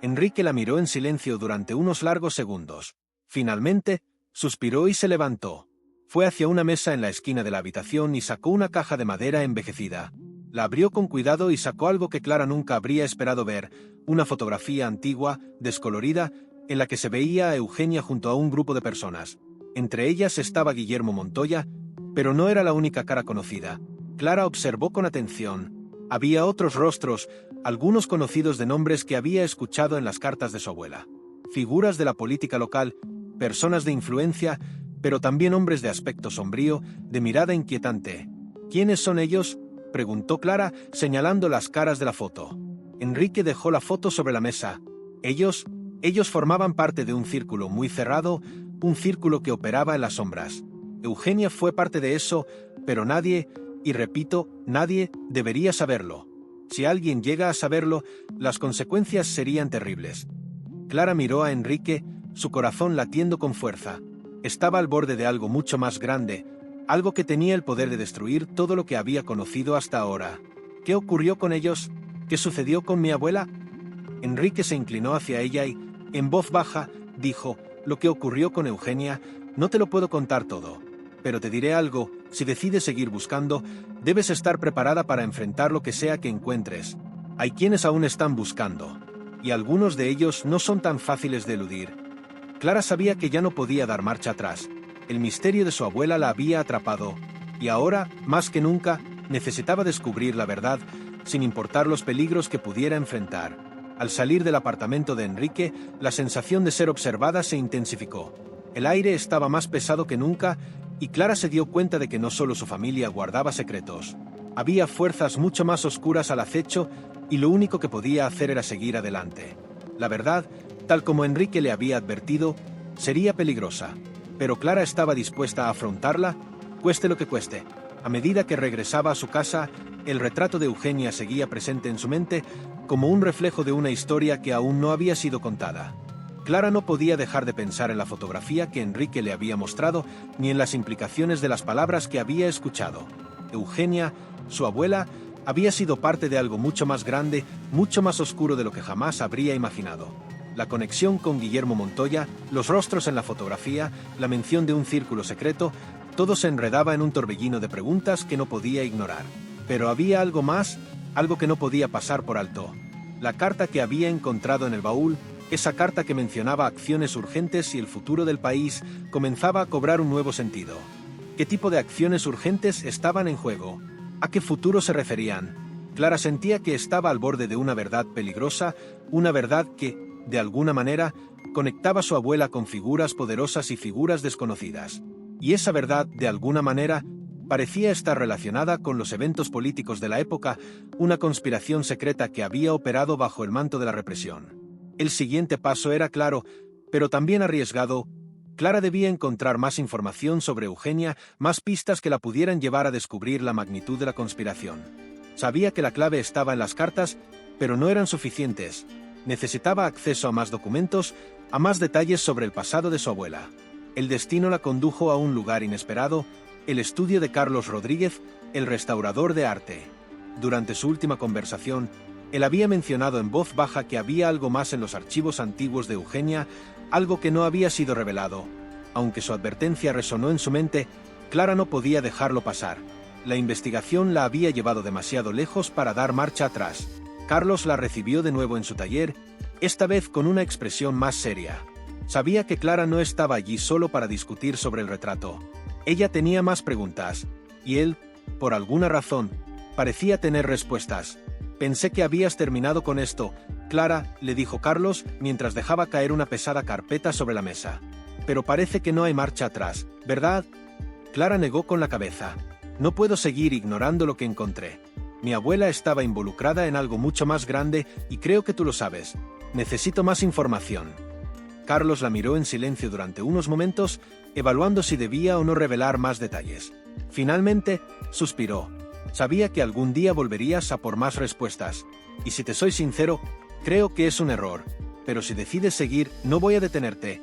Enrique la miró en silencio durante unos largos segundos. Finalmente, suspiró y se levantó. Fue hacia una mesa en la esquina de la habitación y sacó una caja de madera envejecida. La abrió con cuidado y sacó algo que Clara nunca habría esperado ver, una fotografía antigua, descolorida, en la que se veía a Eugenia junto a un grupo de personas. Entre ellas estaba Guillermo Montoya, pero no era la única cara conocida. Clara observó con atención. Había otros rostros, algunos conocidos de nombres que había escuchado en las cartas de su abuela. Figuras de la política local, personas de influencia, pero también hombres de aspecto sombrío, de mirada inquietante. ¿Quiénes son ellos?, preguntó Clara, señalando las caras de la foto. Enrique dejó la foto sobre la mesa. Ellos formaban parte de un círculo muy cerrado, un círculo que operaba en las sombras. Eugenia fue parte de eso, pero nadie, y repito, nadie, debería saberlo. Si alguien llega a saberlo, las consecuencias serían terribles. Clara miró a Enrique, su corazón latiendo con fuerza. Estaba al borde de algo mucho más grande, algo que tenía el poder de destruir todo lo que había conocido hasta ahora. ¿Qué ocurrió con ellos? ¿Qué sucedió con mi abuela? Enrique se inclinó hacia ella y, en voz baja, dijo: lo que ocurrió con Eugenia, no te lo puedo contar todo. Pero te diré algo, si decides seguir buscando, debes estar preparada para enfrentar lo que sea que encuentres. Hay quienes aún están buscando. Y algunos de ellos no son tan fáciles de eludir. Clara sabía que ya no podía dar marcha atrás. El misterio de su abuela la había atrapado. Y ahora, más que nunca, necesitaba descubrir la verdad, sin importar los peligros que pudiera enfrentar. Al salir del apartamento de Enrique, la sensación de ser observada se intensificó. El aire estaba más pesado que nunca, y Clara se dio cuenta de que no solo su familia guardaba secretos. Había fuerzas mucho más oscuras al acecho, y lo único que podía hacer era seguir adelante. La verdad, tal como Enrique le había advertido, sería peligrosa. Pero Clara estaba dispuesta a afrontarla, cueste lo que cueste. A medida que regresaba a su casa, el retrato de Eugenia seguía presente en su mente, como un reflejo de una historia que aún no había sido contada. Clara no podía dejar de pensar en la fotografía que Enrique le había mostrado, ni en las implicaciones de las palabras que había escuchado. Eugenia, su abuela, había sido parte de algo mucho más grande, mucho más oscuro de lo que jamás habría imaginado. La conexión con Guillermo Montoya, los rostros en la fotografía, la mención de un círculo secreto, todo se enredaba en un torbellino de preguntas que no podía ignorar. Pero había algo más, algo que no podía pasar por alto. La carta que había encontrado en el baúl, esa carta que mencionaba acciones urgentes y el futuro del país, comenzaba a cobrar un nuevo sentido. ¿Qué tipo de acciones urgentes estaban en juego? ¿A qué futuro se referían? Clara sentía que estaba al borde de una verdad peligrosa, una verdad que, de alguna manera, conectaba a su abuela con figuras poderosas y figuras desconocidas. Y esa verdad, de alguna manera, parecía estar relacionada con los eventos políticos de la época, una conspiración secreta que había operado bajo el manto de la represión. El siguiente paso era claro, pero también arriesgado. Clara debía encontrar más información sobre Eugenia, más pistas que la pudieran llevar a descubrir la magnitud de la conspiración. Sabía que la clave estaba en las cartas, pero no eran suficientes. Necesitaba acceso a más documentos, a más detalles sobre el pasado de su abuela. El destino la condujo a un lugar inesperado, el estudio de Carlos Rodríguez, el restaurador de arte. Durante su última conversación, Él había mencionado en voz baja que había algo más en los archivos antiguos de Eugenia, algo que no había sido revelado. Aunque su advertencia resonó en su mente, Clara no podía dejarlo pasar. La investigación la había llevado demasiado lejos para dar marcha atrás. Carlos la recibió de nuevo en su taller, esta vez con una expresión más seria. Sabía que Clara no estaba allí solo para discutir sobre el retrato. Ella tenía más preguntas, y él, por alguna razón, parecía tener respuestas. «Pensé que habías terminado con esto, Clara», le dijo Carlos, mientras dejaba caer una pesada carpeta sobre la mesa. «Pero parece que no hay marcha atrás, ¿verdad?» Clara negó con la cabeza. «No puedo seguir ignorando lo que encontré. Mi abuela estaba involucrada en algo mucho más grande y creo que tú lo sabes. Necesito más información». Carlos la miró en silencio durante unos momentos, evaluando si debía o no revelar más detalles. Finalmente, suspiró. «Sabía que algún día volverías a por más respuestas. Y si te soy sincero, creo que es un error. Pero si decides seguir, no voy a detenerte».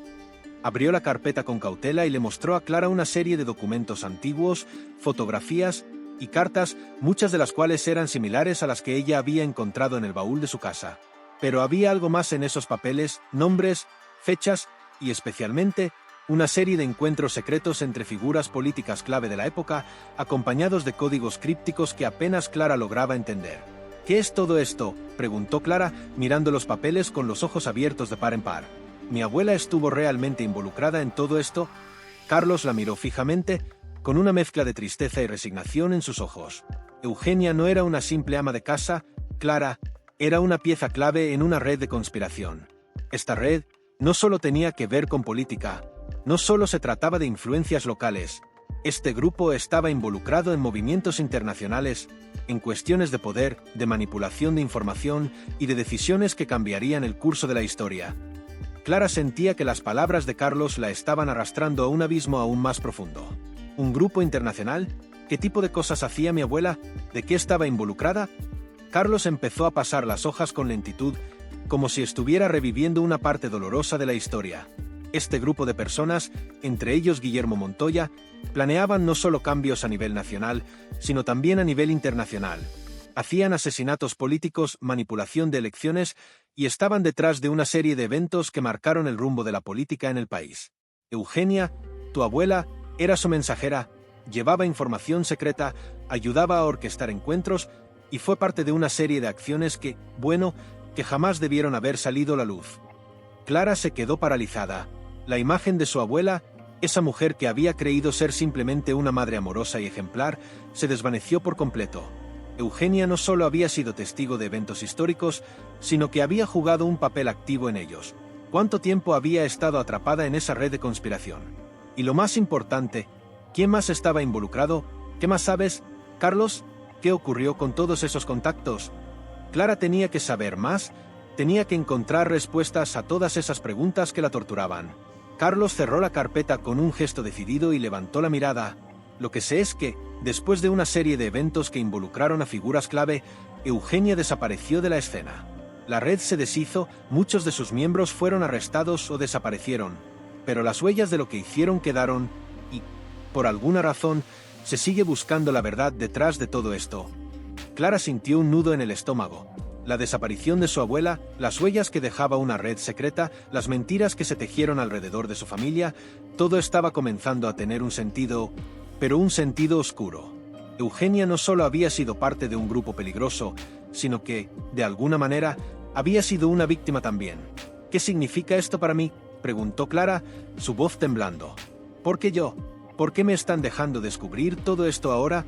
Abrió la carpeta con cautela y le mostró a Clara una serie de documentos antiguos, fotografías y cartas, muchas de las cuales eran similares a las que ella había encontrado en el baúl de su casa. Pero había algo más en esos papeles, nombres, fechas y especialmente una serie de encuentros secretos entre figuras políticas clave de la época, acompañados de códigos crípticos que apenas Clara lograba entender. «¿Qué es todo esto?», preguntó Clara, mirando los papeles con los ojos abiertos de par en par. «¿Mi abuela estuvo realmente involucrada en todo esto?». Carlos la miró fijamente, con una mezcla de tristeza y resignación en sus ojos. Eugenia no era una simple ama de casa, Clara era una pieza clave en una red de conspiración. Esta red no solo tenía que ver con política, no solo se trataba de influencias locales. Este grupo estaba involucrado en movimientos internacionales, en cuestiones de poder, de manipulación de información y de decisiones que cambiarían el curso de la historia. Clara sentía que las palabras de Carlos la estaban arrastrando a un abismo aún más profundo. ¿Un grupo internacional? ¿Qué tipo de cosas hacía mi abuela? ¿De qué estaba involucrada? Carlos empezó a pasar las hojas con lentitud, como si estuviera reviviendo una parte dolorosa de la historia. Este grupo de personas, entre ellos Guillermo Montoya, planeaban no solo cambios a nivel nacional, sino también a nivel internacional. Hacían asesinatos políticos, manipulación de elecciones y estaban detrás de una serie de eventos que marcaron el rumbo de la política en el país. Eugenia, tu abuela, era su mensajera, llevaba información secreta, ayudaba a orquestar encuentros y fue parte de una serie de acciones que jamás debieron haber salido a la luz. Clara se quedó paralizada. La imagen de su abuela, esa mujer que había creído ser simplemente una madre amorosa y ejemplar, se desvaneció por completo. Eugenia no solo había sido testigo de eventos históricos, sino que había jugado un papel activo en ellos. ¿Cuánto tiempo había estado atrapada en esa red de conspiración? Y lo más importante, ¿quién más estaba involucrado? ¿Qué más sabes, Carlos? ¿Qué ocurrió con todos esos contactos? Clara tenía que saber más, tenía que encontrar respuestas a todas esas preguntas que la torturaban. Carlos cerró la carpeta con un gesto decidido y levantó la mirada. Lo que sé es que, después de una serie de eventos que involucraron a figuras clave, Eugenia desapareció de la escena. La red se deshizo, muchos de sus miembros fueron arrestados o desaparecieron, pero las huellas de lo que hicieron quedaron y, por alguna razón, se sigue buscando la verdad detrás de todo esto. Clara sintió un nudo en el estómago. La desaparición de su abuela, las huellas que dejaba una red secreta, las mentiras que se tejieron alrededor de su familia, todo estaba comenzando a tener un sentido, pero un sentido oscuro. Eugenia no solo había sido parte de un grupo peligroso, sino que, de alguna manera, había sido una víctima también. ¿Qué significa esto para mí?, preguntó Clara, su voz temblando. ¿Por qué yo? ¿Por qué me están dejando descubrir todo esto ahora?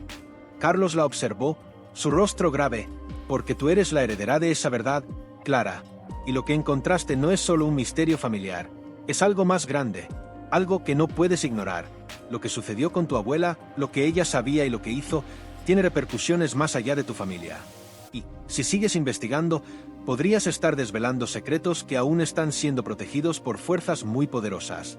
Carlos la observó, su rostro grave. Porque tú eres la heredera de esa verdad, Clara. Y lo que encontraste no es solo un misterio familiar, es algo más grande, algo que no puedes ignorar. Lo que sucedió con tu abuela, lo que ella sabía y lo que hizo, tiene repercusiones más allá de tu familia. Y, si sigues investigando, podrías estar desvelando secretos que aún están siendo protegidos por fuerzas muy poderosas.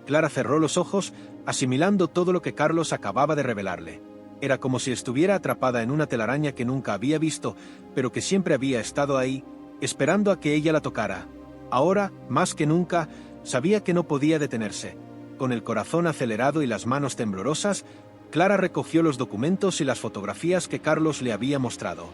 Clara cerró los ojos, asimilando todo lo que Carlos acababa de revelarle. Era como si estuviera atrapada en una telaraña que nunca había visto, pero que siempre había estado ahí, esperando a que ella la tocara. Ahora, más que nunca, sabía que no podía detenerse. Con el corazón acelerado y las manos temblorosas, Clara recogió los documentos y las fotografías que Carlos le había mostrado.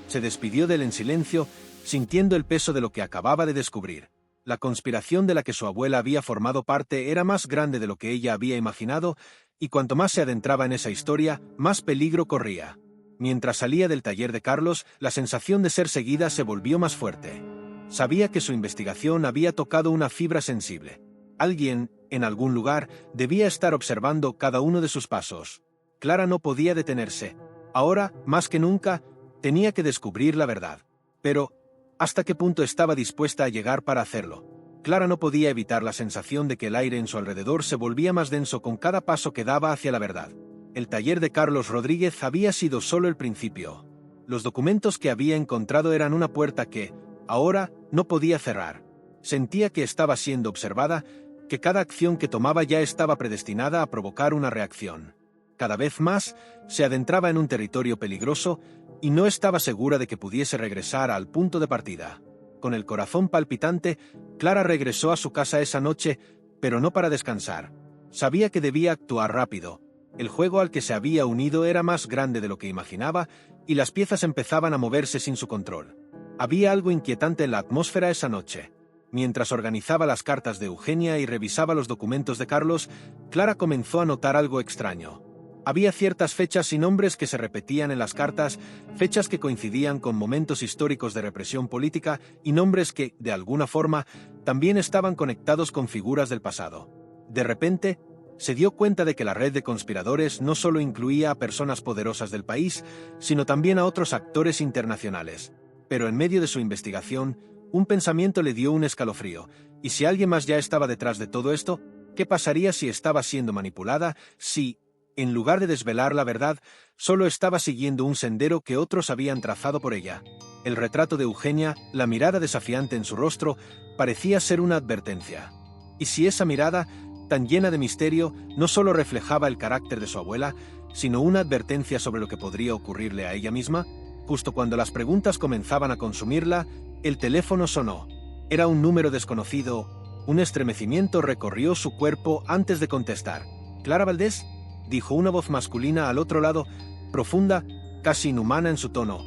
Se despidió de él en silencio, sintiendo el peso de lo que acababa de descubrir. La conspiración de la que su abuela había formado parte era más grande de lo que ella había imaginado, y cuanto más se adentraba en esa historia, más peligro corría. Mientras salía del taller de Carlos, la sensación de ser seguida se volvió más fuerte. Sabía que su investigación había tocado una fibra sensible. Alguien, en algún lugar, debía estar observando cada uno de sus pasos. Clara no podía detenerse. Ahora, más que nunca, tenía que descubrir la verdad. Pero, ¿hasta qué punto estaba dispuesta a llegar para hacerlo? Clara no podía evitar la sensación de que el aire en su alrededor se volvía más denso con cada paso que daba hacia la verdad. El taller de Carlos Rodríguez había sido solo el principio. Los documentos que había encontrado eran una puerta que, ahora, no podía cerrar. Sentía que estaba siendo observada, que cada acción que tomaba ya estaba predestinada a provocar una reacción. Cada vez más, se adentraba en un territorio peligroso, y no estaba segura de que pudiese regresar al punto de partida. Con el corazón palpitante, Clara regresó a su casa esa noche, pero no para descansar. Sabía que debía actuar rápido. El juego al que se había unido era más grande de lo que imaginaba, y las piezas empezaban a moverse sin su control. Había algo inquietante en la atmósfera esa noche. Mientras organizaba las cartas de Eugenia y revisaba los documentos de Carlos, Clara comenzó a notar algo extraño. Había ciertas fechas y nombres que se repetían en las cartas, fechas que coincidían con momentos históricos de represión política y nombres que, de alguna forma, también estaban conectados con figuras del pasado. De repente, se dio cuenta de que la red de conspiradores no solo incluía a personas poderosas del país, sino también a otros actores internacionales. Pero en medio de su investigación, un pensamiento le dio un escalofrío. ¿Y si alguien más ya estaba detrás de todo esto? ¿Qué pasaría si estaba siendo manipulada? Si, en lugar de desvelar la verdad, solo estaba siguiendo un sendero que otros habían trazado por ella. El retrato de Eugenia, la mirada desafiante en su rostro, parecía ser una advertencia. ¿Y si esa mirada, tan llena de misterio, no solo reflejaba el carácter de su abuela, sino una advertencia sobre lo que podría ocurrirle a ella misma? Justo cuando las preguntas comenzaban a consumirla, el teléfono sonó. Era un número desconocido. Un estremecimiento recorrió su cuerpo antes de contestar. ¿Clara Valdés?, dijo una voz masculina al otro lado, profunda, casi inhumana en su tono.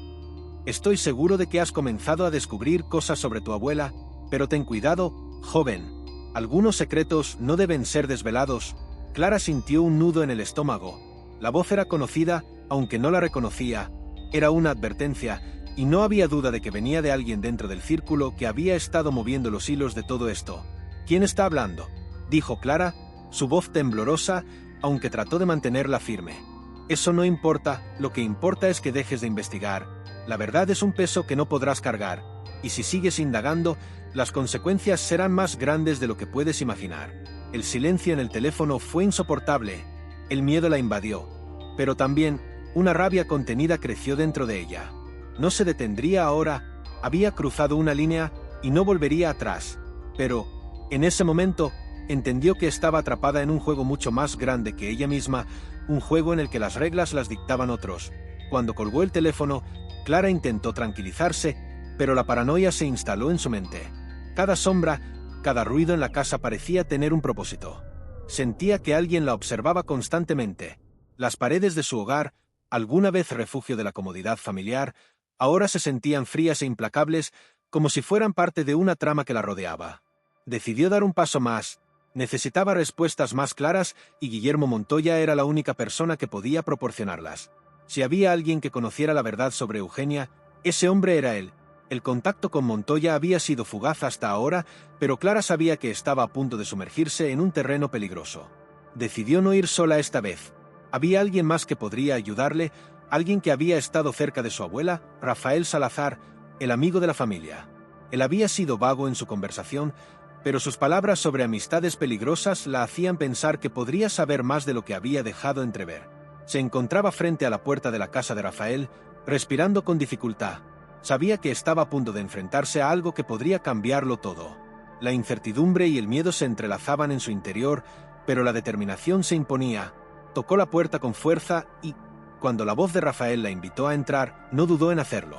Estoy seguro de que has comenzado a descubrir cosas sobre tu abuela, pero ten cuidado, joven. Algunos secretos no deben ser desvelados. Clara sintió un nudo en el estómago. La voz era conocida, aunque no la reconocía. Era una advertencia, y no había duda de que venía de alguien dentro del círculo que había estado moviendo los hilos de todo esto. ¿Quién está hablando?, dijo Clara, su voz temblorosa, aunque trató de mantenerla firme. Eso no importa, lo que importa es que dejes de investigar. La verdad es un peso que no podrás cargar, y si sigues indagando, las consecuencias serán más grandes de lo que puedes imaginar. El silencio en el teléfono fue insoportable. El miedo la invadió, pero también una rabia contenida creció dentro de ella. No se detendría ahora, había cruzado una línea y no volvería atrás. Pero, en ese momento, entendió que estaba atrapada en un juego mucho más grande que ella misma, un juego en el que las reglas las dictaban otros. Cuando colgó el teléfono, Clara intentó tranquilizarse, pero la paranoia se instaló en su mente. Cada sombra, cada ruido en la casa parecía tener un propósito. Sentía que alguien la observaba constantemente. Las paredes de su hogar, alguna vez refugio de la comodidad familiar, ahora se sentían frías e implacables, como si fueran parte de una trama que la rodeaba. Decidió dar un paso más. Necesitaba respuestas más claras y Guillermo Montoya era la única persona que podía proporcionarlas. Si había alguien que conociera la verdad sobre Eugenia, ese hombre era él. El contacto con Montoya había sido fugaz hasta ahora, pero Clara sabía que estaba a punto de sumergirse en un terreno peligroso. Decidió no ir sola esta vez. Había alguien más que podría ayudarle, alguien que había estado cerca de su abuela, Rafael Salazar, el amigo de la familia. Él había sido vago en su conversación, pero sus palabras sobre amistades peligrosas la hacían pensar que podría saber más de lo que había dejado entrever. Se encontraba frente a la puerta de la casa de Rafael, respirando con dificultad. Sabía que estaba a punto de enfrentarse a algo que podría cambiarlo todo. La incertidumbre y el miedo se entrelazaban en su interior, pero la determinación se imponía. Tocó la puerta con fuerza y, cuando la voz de Rafael la invitó a entrar, no dudó en hacerlo.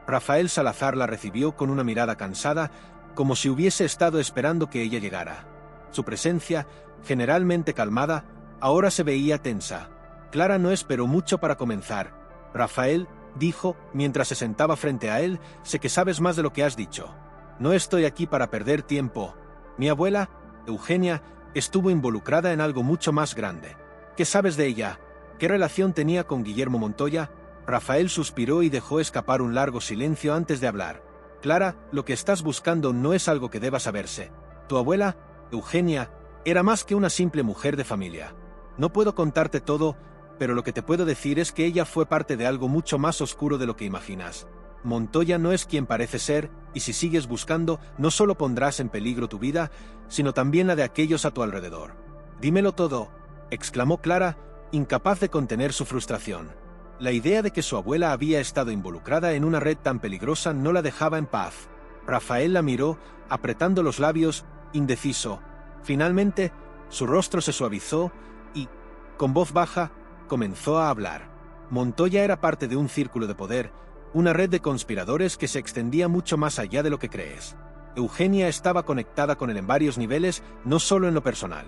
Rafael Salazar la recibió con una mirada cansada, como si hubiese estado esperando que ella llegara. Su presencia, generalmente calmada, ahora se veía tensa. Clara no esperó mucho para comenzar. «Rafael», dijo, mientras se sentaba frente a él, sé que sabes más de lo que has dicho. No estoy aquí para perder tiempo. Mi abuela, Eugenia, estuvo involucrada en algo mucho más grande. ¿Qué sabes de ella? ¿Qué relación tenía con Guillermo Montoya? Rafael suspiró y dejó escapar un largo silencio antes de hablar. Clara, lo que estás buscando no es algo que deba saberse. Tu abuela, Eugenia, era más que una simple mujer de familia. No puedo contarte todo, pero lo que te puedo decir es que ella fue parte de algo mucho más oscuro de lo que imaginas. Montoya no es quien parece ser, y si sigues buscando, no solo pondrás en peligro tu vida, sino también la de aquellos a tu alrededor. Dímelo todo, exclamó Clara, incapaz de contener su frustración. La idea de que su abuela había estado involucrada en una red tan peligrosa no la dejaba en paz. Rafael la miró, apretando los labios, indeciso. Finalmente, su rostro se suavizó y, con voz baja, comenzó a hablar. Montoya era parte de un círculo de poder, una red de conspiradores que se extendía mucho más allá de lo que crees. Eugenia estaba conectada con él en varios niveles, no solo en lo personal.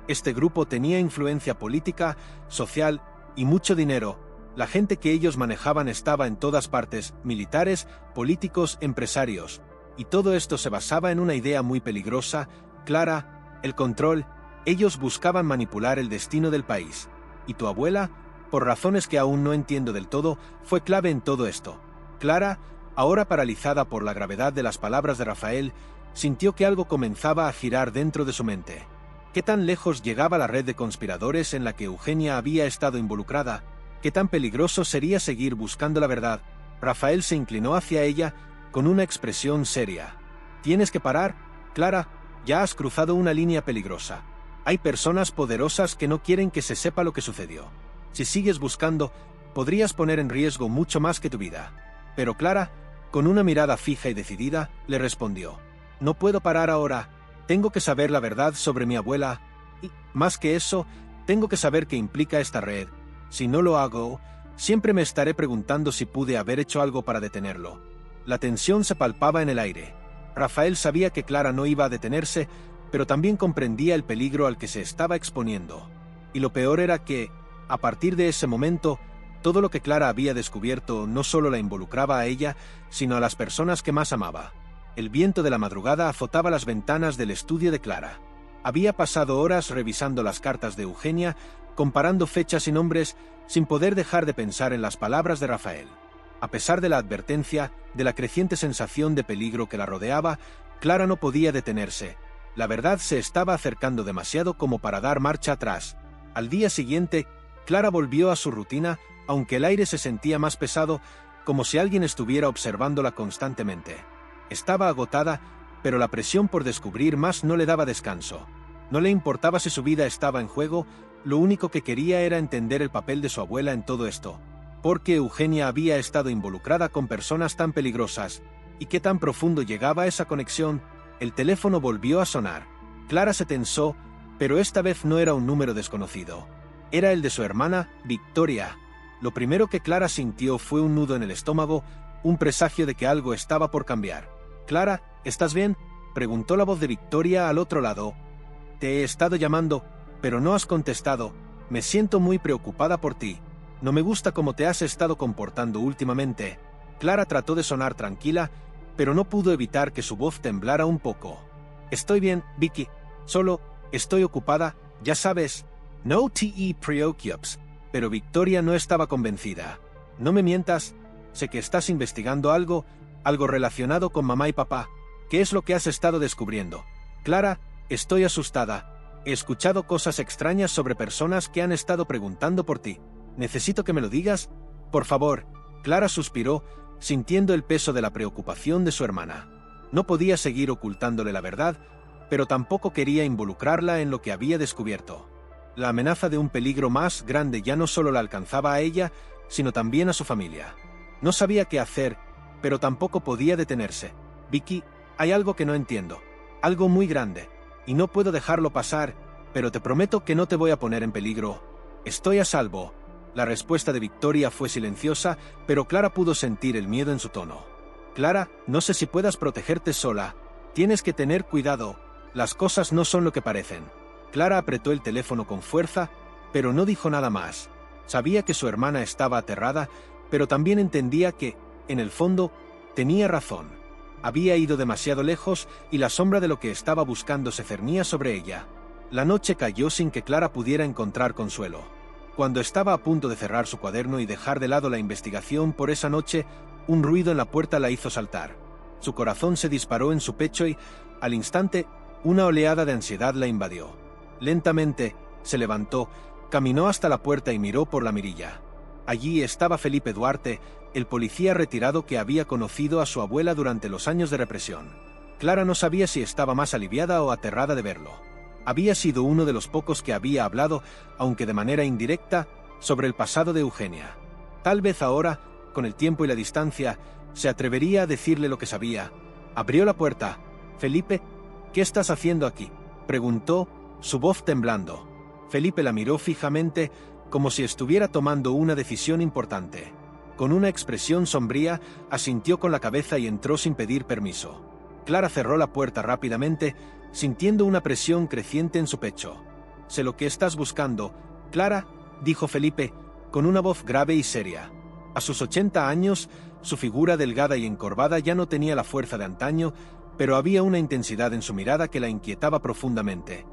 Este grupo tenía influencia política, social y mucho dinero. La gente que ellos manejaban estaba en todas partes, militares, políticos, empresarios. Y todo esto se basaba en una idea muy peligrosa, Clara, el control. Ellos buscaban manipular el destino del país. Y tu abuela, por razones que aún no entiendo del todo, fue clave en todo esto. Clara, ahora paralizada por la gravedad de las palabras de Rafael, sintió que algo comenzaba a girar dentro de su mente. ¿Qué tan lejos llegaba la red de conspiradores en la que Eugenia había estado involucrada? ¿Qué tan peligroso sería seguir buscando la verdad? Rafael se inclinó hacia ella con una expresión seria. Tienes que parar, Clara, ya has cruzado una línea peligrosa. Hay personas poderosas que no quieren que se sepa lo que sucedió. Si sigues buscando, podrías poner en riesgo mucho más que tu vida. Pero Clara, con una mirada fija y decidida, le respondió. No puedo parar ahora. Tengo que saber la verdad sobre mi abuela. Y, más que eso, tengo que saber qué implica esta red. Si no lo hago, siempre me estaré preguntando si pude haber hecho algo para detenerlo. La tensión se palpaba en el aire. Rafael sabía que Clara no iba a detenerse, pero también comprendía el peligro al que se estaba exponiendo. Y lo peor era que, a partir de ese momento, todo lo que Clara había descubierto no solo la involucraba a ella, sino a las personas que más amaba. El viento de la madrugada azotaba las ventanas del estudio de Clara. Había pasado horas revisando las cartas de Eugenia, comparando fechas y nombres, sin poder dejar de pensar en las palabras de Rafael. A pesar de la advertencia, de la creciente sensación de peligro que la rodeaba, Clara no podía detenerse. La verdad se estaba acercando demasiado como para dar marcha atrás. Al día siguiente, Clara volvió a su rutina, aunque el aire se sentía más pesado, como si alguien estuviera observándola constantemente. Estaba agotada, pero la presión por descubrir más no le daba descanso. No le importaba si su vida estaba en juego, lo único que quería era entender el papel de su abuela en todo esto. ¿Por qué Eugenia había estado involucrada con personas tan peligrosas? ¿Y qué tan profundo llegaba esa conexión? El teléfono volvió a sonar. Clara se tensó, pero esta vez no era un número desconocido. Era el de su hermana, Victoria. Lo primero que Clara sintió fue un nudo en el estómago, un presagio de que algo estaba por cambiar. «Clara, ¿estás bien?», preguntó la voz de Victoria al otro lado. «Te he estado llamando, pero no has contestado. Me siento muy preocupada por ti. No me gusta cómo te has estado comportando últimamente». Clara trató de sonar tranquila, pero no pudo evitar que su voz temblara un poco. «Estoy bien, Vicky. Solo, estoy ocupada, ya sabes». «No te preocupes». Pero Victoria no estaba convencida. «No me mientas. Sé que estás investigando algo relacionado con mamá y papá. ¿Qué es lo que has estado descubriendo?». «Clara, estoy asustada. He escuchado cosas extrañas sobre personas que han estado preguntando por ti. ¿Necesito que me lo digas? Por favor». Clara suspiró, sintiendo el peso de la preocupación de su hermana. No podía seguir ocultándole la verdad, pero tampoco quería involucrarla en lo que había descubierto. La amenaza de un peligro más grande ya no solo la alcanzaba a ella, sino también a su familia. No sabía qué hacer, pero tampoco podía detenerse. «Vicky, hay algo que no entiendo. Algo muy grande. Y no puedo dejarlo pasar, pero te prometo que no te voy a poner en peligro. Estoy a salvo». La respuesta de Victoria fue silenciosa, pero Clara pudo sentir el miedo en su tono. «Clara, no sé si puedas protegerte sola. Tienes que tener cuidado. Las cosas no son lo que parecen». Clara apretó el teléfono con fuerza, pero no dijo nada más. Sabía que su hermana estaba aterrada, pero también entendía que, en el fondo, tenía razón. Había ido demasiado lejos y la sombra de lo que estaba buscando se cernía sobre ella. La noche cayó sin que Clara pudiera encontrar consuelo. Cuando estaba a punto de cerrar su cuaderno y dejar de lado la investigación por esa noche, un ruido en la puerta la hizo saltar. Su corazón se disparó en su pecho y, al instante, una oleada de ansiedad la invadió. Lentamente, se levantó, caminó hasta la puerta y miró por la mirilla. Allí estaba Felipe Duarte, el policía retirado que había conocido a su abuela durante los años de represión. Clara no sabía si estaba más aliviada o aterrada de verlo. Había sido uno de los pocos que había hablado, aunque de manera indirecta, sobre el pasado de Eugenia. Tal vez ahora, con el tiempo y la distancia, se atrevería a decirle lo que sabía. Abrió la puerta. «Felipe, ¿qué estás haciendo aquí?», preguntó, su voz temblando. Felipe la miró fijamente, como si estuviera tomando una decisión importante. Con una expresión sombría, asintió con la cabeza y entró sin pedir permiso. Clara cerró la puerta rápidamente, sintiendo una presión creciente en su pecho. «Sé lo que estás buscando, Clara», dijo Felipe, con una voz grave y seria. A sus 80 años, su figura delgada y encorvada ya no tenía la fuerza de antaño, pero había una intensidad en su mirada que la inquietaba profundamente.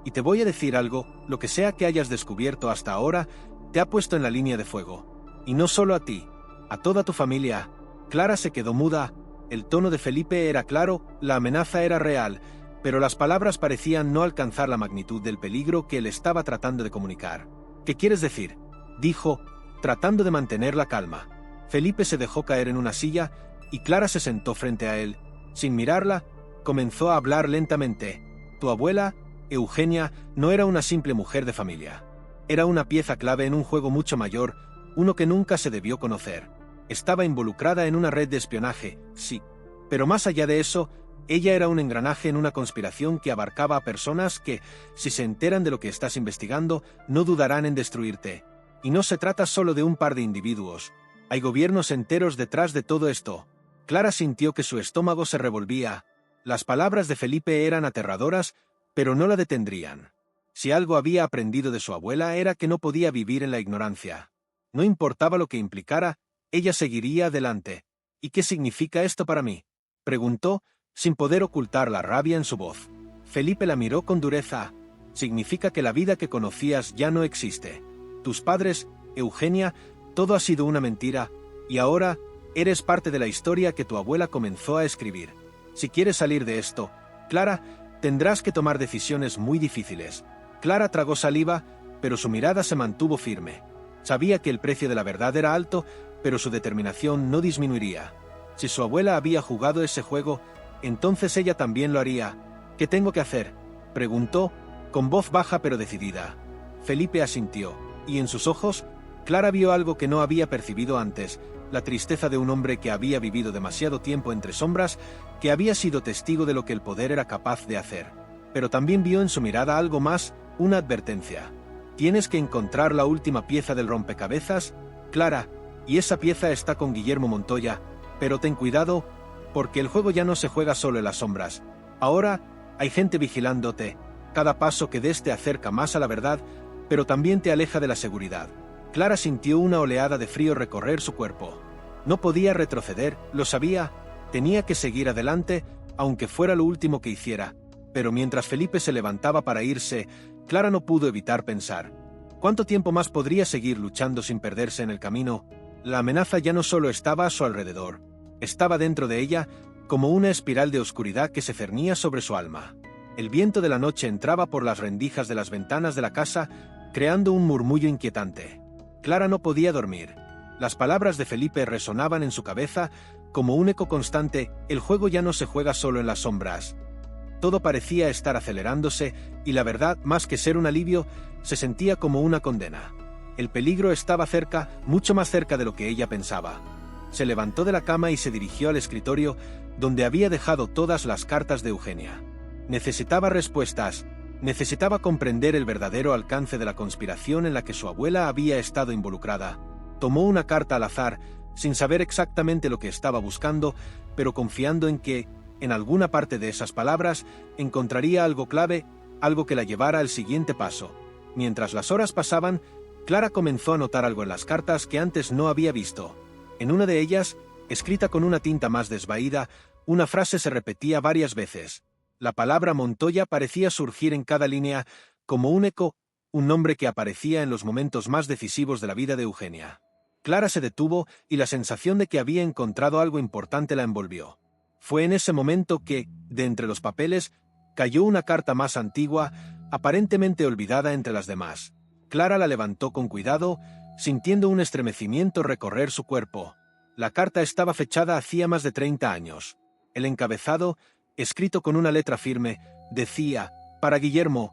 «Y te voy a decir algo, lo que sea que hayas descubierto hasta ahora, te ha puesto en la línea de fuego. Y no solo a ti, a toda tu familia». Clara se quedó muda. El tono de Felipe era claro, la amenaza era real, pero las palabras parecían no alcanzar la magnitud del peligro que él estaba tratando de comunicar. «¿Qué quieres decir?», dijo, tratando de mantener la calma. Felipe se dejó caer en una silla, y Clara se sentó frente a él. Sin mirarla, comenzó a hablar lentamente. «Tu abuela, Eugenia, no era una simple mujer de familia. Era una pieza clave en un juego mucho mayor, uno que nunca se debió conocer. Estaba involucrada en una red de espionaje, sí. Pero más allá de eso, ella era un engranaje en una conspiración que abarcaba a personas que, si se enteran de lo que estás investigando, no dudarán en destruirte. Y no se trata solo de un par de individuos. Hay gobiernos enteros detrás de todo esto». Clara sintió que su estómago se revolvía. Las palabras de Felipe eran aterradoras, pero no la detendrían. Si algo había aprendido de su abuela era que no podía vivir en la ignorancia. No importaba lo que implicara, ella seguiría adelante. «¿Y qué significa esto para mí?», preguntó, sin poder ocultar la rabia en su voz. Felipe la miró con dureza. «Significa que la vida que conocías ya no existe. Tus padres, Eugenia, todo ha sido una mentira, y ahora eres parte de la historia que tu abuela comenzó a escribir. Si quieres salir de esto, Clara, tendrás que tomar decisiones muy difíciles». Clara tragó saliva, pero su mirada se mantuvo firme. Sabía que el precio de la verdad era alto, pero su determinación no disminuiría. Si su abuela había jugado ese juego, entonces ella también lo haría. «¿Qué tengo que hacer?», preguntó, con voz baja pero decidida. Felipe asintió, y en sus ojos, Clara vio algo que no había percibido antes, la tristeza de un hombre que había vivido demasiado tiempo entre sombras, que había sido testigo de lo que el poder era capaz de hacer. Pero también vio en su mirada algo más, una advertencia. «Tienes que encontrar la última pieza del rompecabezas, Clara, y esa pieza está con Guillermo Montoya, pero ten cuidado, porque el juego ya no se juega solo en las sombras. Ahora hay gente vigilándote. Cada paso que des te acerca más a la verdad, pero también te aleja de la seguridad». Clara sintió una oleada de frío recorrer su cuerpo. No podía retroceder, lo sabía, tenía que seguir adelante, aunque fuera lo último que hiciera. Pero mientras Felipe se levantaba para irse, Clara no pudo evitar pensar. ¿Cuánto tiempo más podría seguir luchando sin perderse en el camino? La amenaza ya no solo estaba a su alrededor, estaba dentro de ella, como una espiral de oscuridad que se cernía sobre su alma. El viento de la noche entraba por las rendijas de las ventanas de la casa, creando un murmullo inquietante. Clara no podía dormir. Las palabras de Felipe resonaban en su cabeza como un eco constante: el juego ya no se juega solo en las sombras. Todo parecía estar acelerándose, y la verdad, más que ser un alivio, se sentía como una condena. El peligro estaba cerca, mucho más cerca de lo que ella pensaba. Se levantó de la cama y se dirigió al escritorio, donde había dejado todas las cartas de Eugenia. Necesitaba respuestas. Necesitaba comprender el verdadero alcance de la conspiración en la que su abuela había estado involucrada. Tomó una carta al azar, sin saber exactamente lo que estaba buscando, pero confiando en que, en alguna parte de esas palabras, encontraría algo clave, algo que la llevara al siguiente paso. Mientras las horas pasaban, Clara comenzó a notar algo en las cartas que antes no había visto. En una de ellas, escrita con una tinta más desvaída, una frase se repetía varias veces. La palabra Montoya parecía surgir en cada línea como un eco, un nombre que aparecía en los momentos más decisivos de la vida de Eugenia. Clara se detuvo y la sensación de que había encontrado algo importante la envolvió. Fue en ese momento que, de entre los papeles, cayó una carta más antigua, aparentemente olvidada entre las demás. Clara la levantó con cuidado, sintiendo un estremecimiento recorrer su cuerpo. La carta estaba fechada hacía más de 30 años. El encabezado, escrito con una letra firme, decía, «Para Guillermo».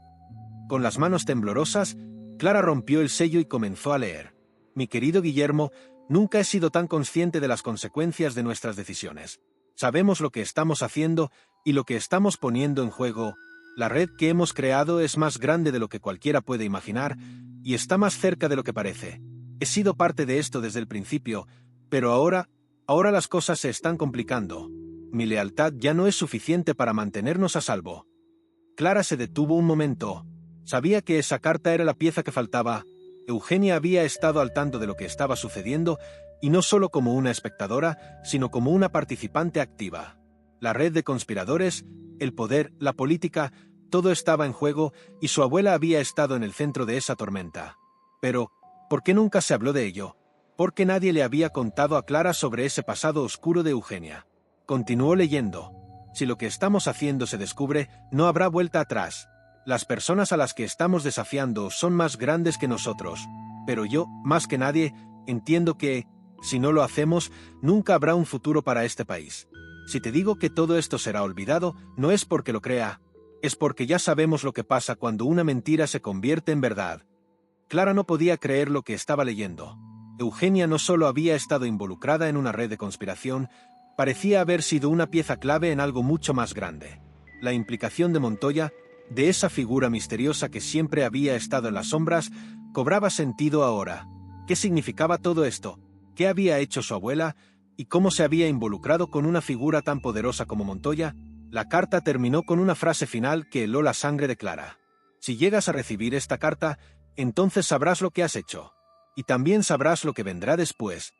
Con las manos temblorosas, Clara rompió el sello y comenzó a leer. «Mi querido Guillermo, nunca he sido tan consciente de las consecuencias de nuestras decisiones. Sabemos lo que estamos haciendo y lo que estamos poniendo en juego. La red que hemos creado es más grande de lo que cualquiera puede imaginar y está más cerca de lo que parece. He sido parte de esto desde el principio, pero ahora las cosas se están complicando. Mi lealtad ya no es suficiente para mantenernos a salvo». Clara se detuvo un momento. Sabía que esa carta era la pieza que faltaba. Eugenia había estado al tanto de lo que estaba sucediendo, y no solo como una espectadora, sino como una participante activa. La red de conspiradores, el poder, la política, todo estaba en juego, y su abuela había estado en el centro de esa tormenta. Pero, ¿por qué nunca se habló de ello? ¿Por qué nadie le había contado a Clara sobre ese pasado oscuro de Eugenia? Continuó leyendo. Si lo que estamos haciendo se descubre, no habrá vuelta atrás. Las personas a las que estamos desafiando son más grandes que nosotros, pero yo, más que nadie, entiendo que, si no lo hacemos, nunca habrá un futuro para este país. Si te digo que todo esto será olvidado, no es porque lo crea, es porque ya sabemos lo que pasa cuando una mentira se convierte en verdad. Clara no podía creer lo que estaba leyendo. Eugenia no solo había estado involucrada en una red de conspiración, parecía haber sido una pieza clave en algo mucho más grande. La implicación de Montoya, de esa figura misteriosa que siempre había estado en las sombras, cobraba sentido ahora. ¿Qué significaba todo esto? ¿Qué había hecho su abuela? ¿Y cómo se había involucrado con una figura tan poderosa como Montoya? La carta terminó con una frase final que heló la sangre de Clara. Si llegas a recibir esta carta, entonces sabrás lo que has hecho. Y también sabrás lo que vendrá después.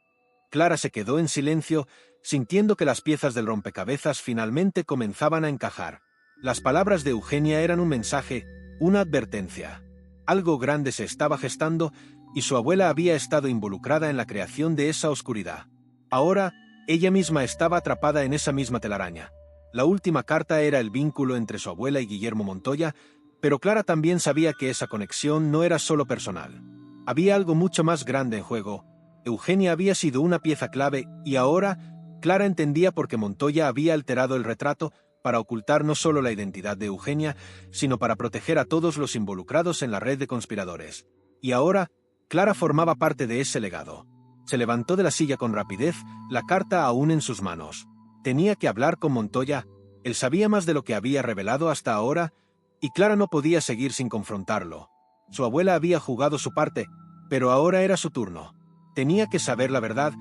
Clara se quedó en silencio, sintiendo que las piezas del rompecabezas finalmente comenzaban a encajar. Las palabras de Eugenia eran un mensaje, una advertencia. Algo grande se estaba gestando y su abuela había estado involucrada en la creación de esa oscuridad. Ahora, ella misma estaba atrapada en esa misma telaraña. La última carta era el vínculo entre su abuela y Guillermo Montoya, pero Clara también sabía que esa conexión no era solo personal. Había algo mucho más grande en juego. Eugenia había sido una pieza clave y ahora, Clara entendía por qué Montoya había alterado el retrato para ocultar no solo la identidad de Eugenia, sino para proteger a todos los involucrados en la red de conspiradores. Y ahora, Clara formaba parte de ese legado. Se levantó de la silla con rapidez, la carta aún en sus manos. Tenía que hablar con Montoya, él sabía más de lo que había revelado hasta ahora, y Clara no podía seguir sin confrontarlo. Su abuela había jugado su parte, pero ahora era su turno. Tenía que saber la verdad,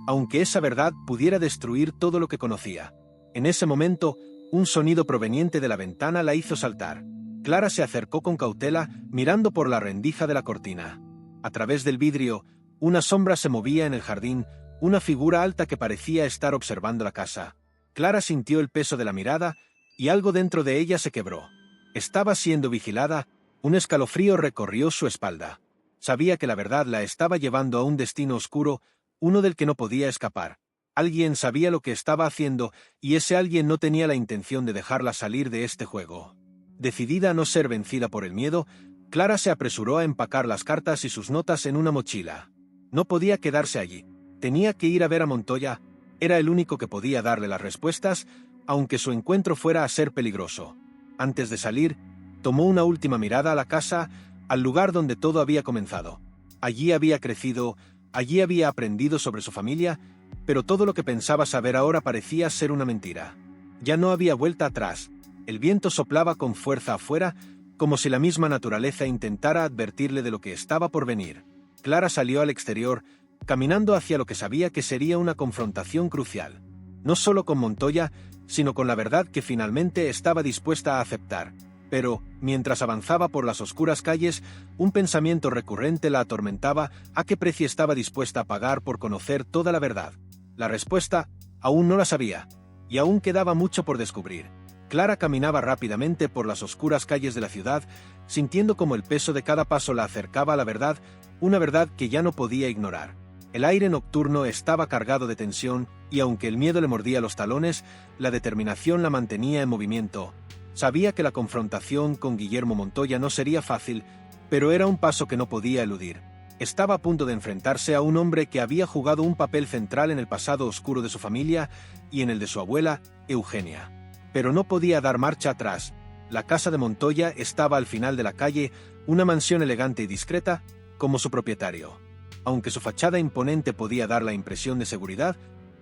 aunque esa verdad pudiera destruir todo lo que conocía. En ese momento, un sonido proveniente de la ventana la hizo saltar. Clara se acercó con cautela, mirando por la rendija de la cortina. A través del vidrio, una sombra se movía en el jardín, una figura alta que parecía estar observando la casa. Clara sintió el peso de la mirada, y algo dentro de ella se quebró. Estaba siendo vigilada, un escalofrío recorrió su espalda. Sabía que la verdad la estaba llevando a un destino oscuro, uno del que no podía escapar. Alguien sabía lo que estaba haciendo, y ese alguien no tenía la intención de dejarla salir de este juego. Decidida a no ser vencida por el miedo, Clara se apresuró a empacar las cartas y sus notas en una mochila. No podía quedarse allí. Tenía que ir a ver a Montoya. Era el único que podía darle las respuestas, aunque su encuentro fuera a ser peligroso. Antes de salir, tomó una última mirada a la casa, al lugar donde todo había comenzado. Allí había crecido, allí había aprendido sobre su familia, pero todo lo que pensaba saber ahora parecía ser una mentira. Ya no había vuelta atrás. El viento soplaba con fuerza afuera, como si la misma naturaleza intentara advertirle de lo que estaba por venir. Clara salió al exterior, caminando hacia lo que sabía que sería una confrontación crucial. No solo con Montoya, sino con la verdad que finalmente estaba dispuesta a aceptar. Pero, mientras avanzaba por las oscuras calles, un pensamiento recurrente la atormentaba: ¿a qué precio estaba dispuesta a pagar por conocer toda la verdad? La respuesta, aún no la sabía, y aún quedaba mucho por descubrir. Clara caminaba rápidamente por las oscuras calles de la ciudad, sintiendo como el peso de cada paso la acercaba a la verdad, una verdad que ya no podía ignorar. El aire nocturno estaba cargado de tensión, y aunque el miedo le mordía los talones, la determinación la mantenía en movimiento. Sabía que la confrontación con Guillermo Montoya no sería fácil, pero era un paso que no podía eludir. Estaba a punto de enfrentarse a un hombre que había jugado un papel central en el pasado oscuro de su familia y en el de su abuela, Eugenia. Pero no podía dar marcha atrás. La casa de Montoya estaba al final de la calle, una mansión elegante y discreta, como su propietario. Aunque su fachada imponente podía dar la impresión de seguridad,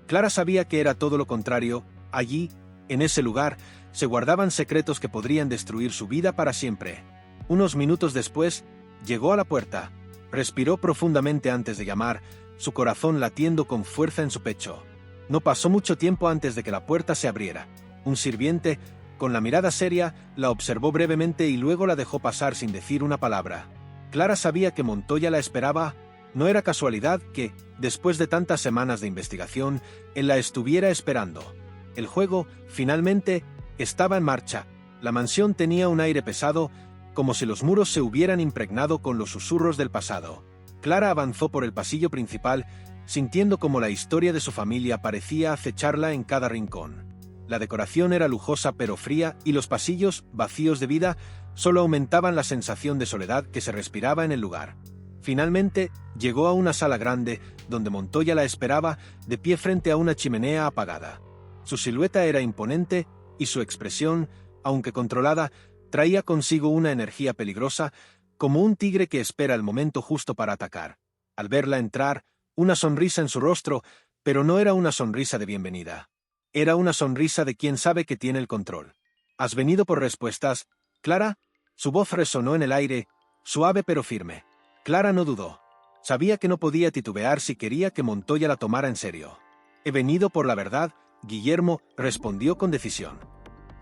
Clara sabía que era todo lo contrario. Allí, en ese lugar, se guardaban secretos que podrían destruir su vida para siempre. Unos minutos después, llegó a la puerta. Respiró profundamente antes de llamar, su corazón latiendo con fuerza en su pecho. No pasó mucho tiempo antes de que la puerta se abriera. Un sirviente, con la mirada seria, la observó brevemente y luego la dejó pasar sin decir una palabra. Clara sabía que Montoya la esperaba. No era casualidad que, después de tantas semanas de investigación, él la estuviera esperando. El juego, finalmente, estaba en marcha. La mansión tenía un aire pesado, como si los muros se hubieran impregnado con los susurros del pasado. Clara avanzó por el pasillo principal, sintiendo como la historia de su familia parecía acecharla en cada rincón. La decoración era lujosa pero fría, y los pasillos, vacíos de vida, solo aumentaban la sensación de soledad que se respiraba en el lugar. Finalmente, llegó a una sala grande, donde Montoya la esperaba, de pie frente a una chimenea apagada. Su silueta era imponente, y su expresión, aunque controlada, traía consigo una energía peligrosa, como un tigre que espera el momento justo para atacar. Al verla entrar, una sonrisa en su rostro, pero no era una sonrisa de bienvenida. Era una sonrisa de quien sabe que tiene el control. ¿Has venido por respuestas, Clara? Su voz resonó en el aire, suave pero firme. Clara no dudó. Sabía que no podía titubear si quería que Montoya la tomara en serio. He venido por la verdad, Guillermo, respondió con decisión.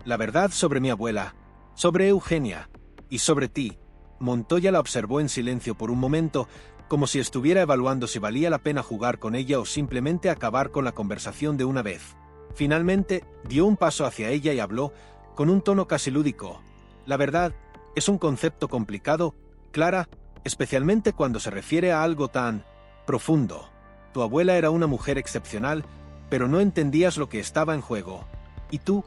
La verdad sobre mi abuela, sobre Eugenia, y sobre ti. Montoya la observó en silencio por un momento, como si estuviera evaluando si valía la pena jugar con ella o simplemente acabar con la conversación de una vez. Finalmente, dio un paso hacia ella y habló, con un tono casi lúdico. La verdad, es un concepto complicado, Clara, especialmente cuando se refiere a algo tan profundo. Tu abuela era una mujer excepcional, pero no entendías lo que estaba en juego. Y tú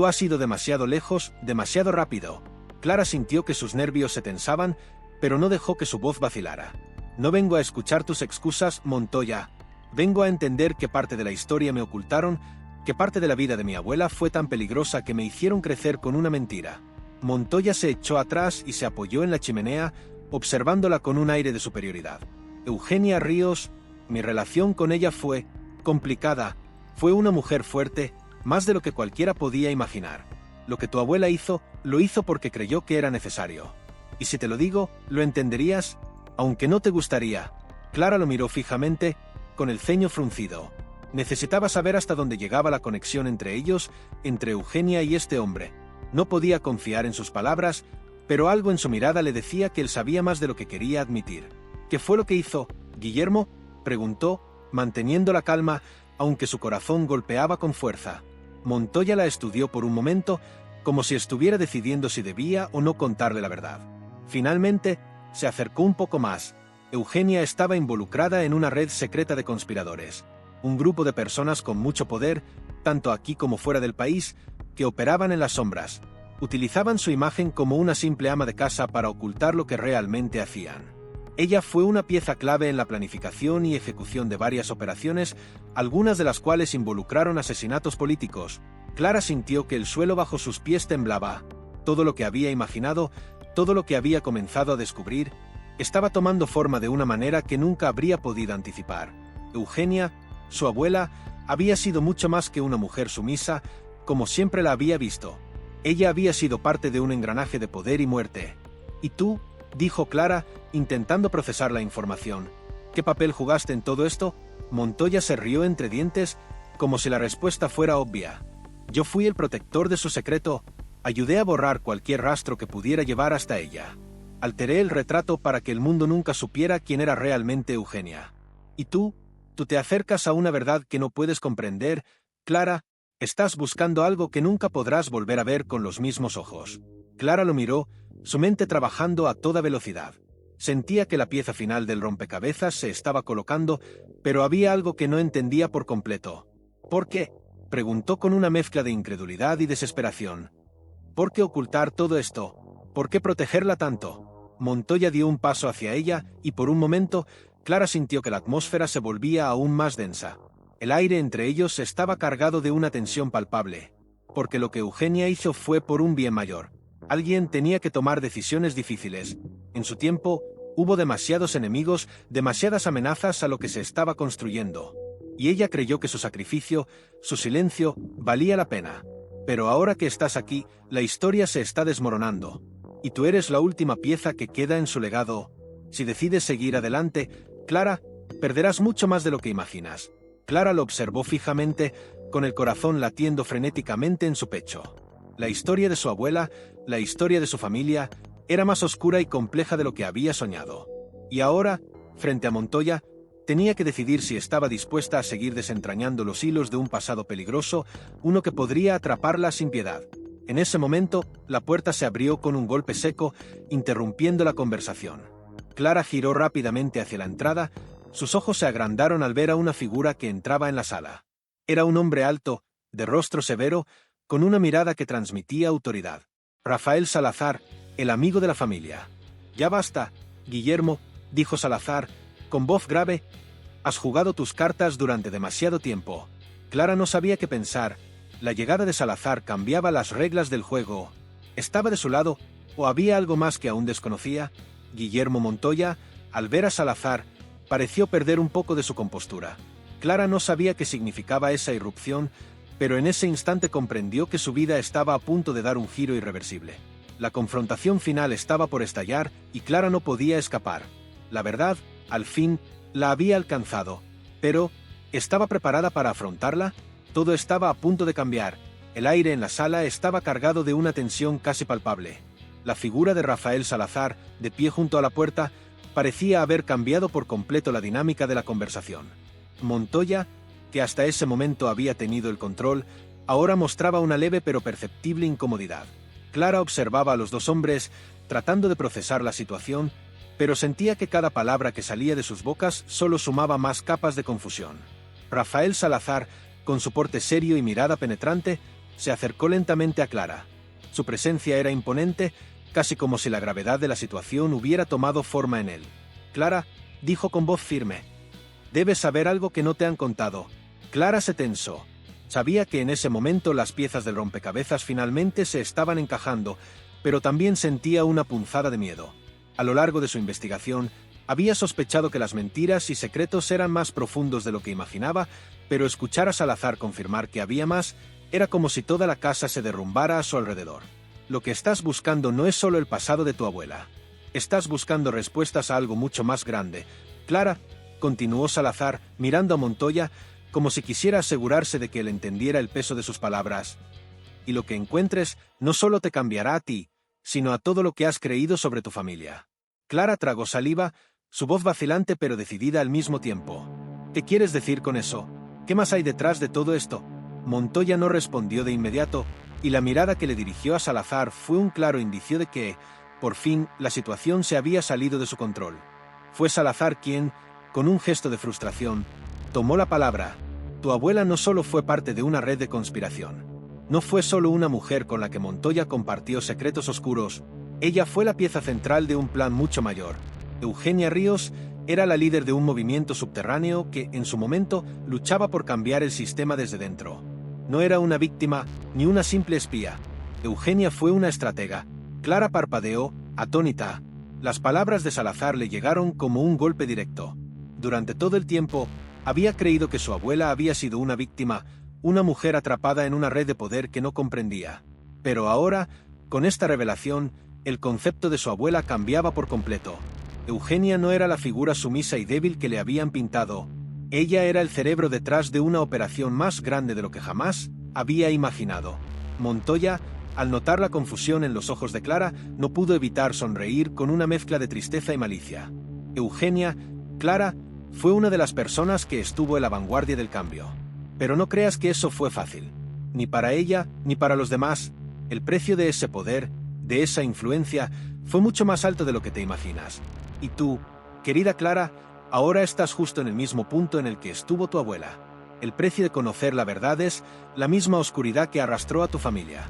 has ido demasiado lejos, demasiado rápido. Clara sintió que sus nervios se tensaban, pero no dejó que su voz vacilara. No vengo a escuchar tus excusas, Montoya. Vengo a entender qué parte de la historia me ocultaron, qué parte de la vida de mi abuela fue tan peligrosa que me hicieron crecer con una mentira. Montoya se echó atrás y se apoyó en la chimenea, observándola con un aire de superioridad. Eugenia Ríos, mi relación con ella fue complicada. Fue una mujer fuerte, más de lo que cualquiera podía imaginar. Lo que tu abuela hizo, lo hizo porque creyó que era necesario. Y si te lo digo, lo entenderías, aunque no te gustaría. Clara lo miró fijamente, con el ceño fruncido. Necesitaba saber hasta dónde llegaba la conexión entre ellos, entre Eugenia y este hombre. No podía confiar en sus palabras, pero algo en su mirada le decía que él sabía más de lo que quería admitir. ¿Qué fue lo que hizo, Guillermo?, preguntó, manteniendo la calma, aunque su corazón golpeaba con fuerza. Montoya la estudió por un momento, como si estuviera decidiendo si debía o no contarle la verdad. Finalmente, se acercó un poco más. Eugenia estaba involucrada en una red secreta de conspiradores. Un grupo de personas con mucho poder, tanto aquí como fuera del país, que operaban en las sombras. Utilizaban su imagen como una simple ama de casa para ocultar lo que realmente hacían. Ella fue una pieza clave en la planificación y ejecución de varias operaciones, algunas de las cuales involucraron asesinatos políticos. Clara sintió que el suelo bajo sus pies temblaba. Todo lo que había imaginado, todo lo que había comenzado a descubrir, estaba tomando forma de una manera que nunca habría podido anticipar. Eugenia, su abuela, había sido mucho más que una mujer sumisa, como siempre la había visto. Ella había sido parte de un engranaje de poder y muerte. ¿Y tú?, dijo Clara, intentando procesar la información. ¿Qué papel jugaste en todo esto? Montoya se rió entre dientes, como si la respuesta fuera obvia. Yo fui el protector de su secreto. Ayudé a borrar cualquier rastro que pudiera llevar hasta ella. Alteré el retrato para que el mundo nunca supiera quién era realmente Eugenia. ¿Y tú? Tú te acercas a una verdad que no puedes comprender, Clara. Estás buscando algo que nunca podrás volver a ver con los mismos ojos. Clara lo miró, su mente trabajando a toda velocidad. Sentía que la pieza final del rompecabezas se estaba colocando, pero había algo que no entendía por completo. ¿Por qué?, preguntó con una mezcla de incredulidad y desesperación. ¿Por qué ocultar todo esto? ¿Por qué protegerla tanto? Montoya dio un paso hacia ella, y por un momento, Clara sintió que la atmósfera se volvía aún más densa. El aire entre ellos estaba cargado de una tensión palpable. Porque lo que Eugenia hizo fue por un bien mayor. Alguien tenía que tomar decisiones difíciles. En su tiempo, hubo demasiados enemigos, demasiadas amenazas a lo que se estaba construyendo. Y ella creyó que su sacrificio, su silencio, valía la pena. Pero ahora que estás aquí, la historia se está desmoronando. Y tú eres la última pieza que queda en su legado. Si decides seguir adelante, Clara, perderás mucho más de lo que imaginas. Clara lo observó fijamente, con el corazón latiendo frenéticamente en su pecho. La historia de su abuela, la historia de su familia, era más oscura y compleja de lo que había soñado. Y ahora, frente a Montoya, tenía que decidir si estaba dispuesta a seguir desentrañando los hilos de un pasado peligroso, uno que podría atraparla sin piedad. En ese momento, la puerta se abrió con un golpe seco, interrumpiendo la conversación. Clara giró rápidamente hacia la entrada. Sus ojos se agrandaron al ver a una figura que entraba en la sala. Era un hombre alto, de rostro severo, con una mirada que transmitía autoridad. Rafael Salazar, el amigo de la familia. «Ya basta, Guillermo», dijo Salazar, con voz grave. «Has jugado tus cartas durante demasiado tiempo». Clara no sabía qué pensar. La llegada de Salazar cambiaba las reglas del juego. ¿Estaba de su lado, o había algo más que aún desconocía? Guillermo Montoya, al ver a Salazar, pareció perder un poco de su compostura. Clara no sabía qué significaba esa irrupción, pero en ese instante comprendió que su vida estaba a punto de dar un giro irreversible. La confrontación final estaba por estallar y Clara no podía escapar. La verdad, al fin, la había alcanzado. Pero, ¿estaba preparada para afrontarla? Todo estaba a punto de cambiar. El aire en la sala estaba cargado de una tensión casi palpable. La figura de Rafael Salazar, de pie junto a la puerta, parecía haber cambiado por completo la dinámica de la conversación. Montoya, que hasta ese momento había tenido el control, ahora mostraba una leve pero perceptible incomodidad. Clara observaba a los dos hombres, tratando de procesar la situación, pero sentía que cada palabra que salía de sus bocas solo sumaba más capas de confusión. Rafael Salazar, con su porte serio y mirada penetrante, se acercó lentamente a Clara. Su presencia era imponente, casi como si la gravedad de la situación hubiera tomado forma en él. «Clara», dijo con voz firme, «debes saber algo que no te han contado». Clara se tensó. Sabía que en ese momento las piezas del rompecabezas finalmente se estaban encajando, pero también sentía una punzada de miedo. A lo largo de su investigación, había sospechado que las mentiras y secretos eran más profundos de lo que imaginaba, pero escuchar a Salazar confirmar que había más, era como si toda la casa se derrumbara a su alrededor. Lo que estás buscando no es solo el pasado de tu abuela. Estás buscando respuestas a algo mucho más grande. Clara, continuó Salazar, mirando a Montoya, como si quisiera asegurarse de que él entendiera el peso de sus palabras. Y lo que encuentres no solo te cambiará a ti, sino a todo lo que has creído sobre tu familia. Clara tragó saliva, su voz vacilante pero decidida al mismo tiempo. ¿Qué quieres decir con eso? ¿Qué más hay detrás de todo esto? Montoya no respondió de inmediato, y la mirada que le dirigió a Salazar fue un claro indicio de que, por fin, la situación se había salido de su control. Fue Salazar quien, con un gesto de frustración, tomó la palabra. Tu abuela no solo fue parte de una red de conspiración. No fue solo una mujer con la que Montoya compartió secretos oscuros. Ella fue la pieza central de un plan mucho mayor. Eugenia Ríos era la líder de un movimiento subterráneo que, en su momento, luchaba por cambiar el sistema desde dentro. No era una víctima, ni una simple espía. Eugenia fue una estratega. Clara parpadeó, atónita. Las palabras de Salazar le llegaron como un golpe directo. Durante todo el tiempo, había creído que su abuela había sido una víctima, una mujer atrapada en una red de poder que no comprendía. Pero ahora, con esta revelación, el concepto de su abuela cambiaba por completo. Eugenia no era la figura sumisa y débil que le habían pintado. Ella era el cerebro detrás de una operación más grande de lo que jamás había imaginado. Montoya, Al notar la confusión en los ojos de Clara, no pudo evitar sonreír con una mezcla de tristeza y malicia. Eugenia, Clara, fue una de las personas que estuvo en la vanguardia del cambio. Pero no creas que eso fue fácil. Ni para ella, ni para los demás. El precio de ese poder, de esa influencia, fue mucho más alto de lo que te imaginas. Y tú, querida Clara, ahora estás justo en el mismo punto en el que estuvo tu abuela. El precio de conocer la verdad es la misma oscuridad que arrastró a tu familia.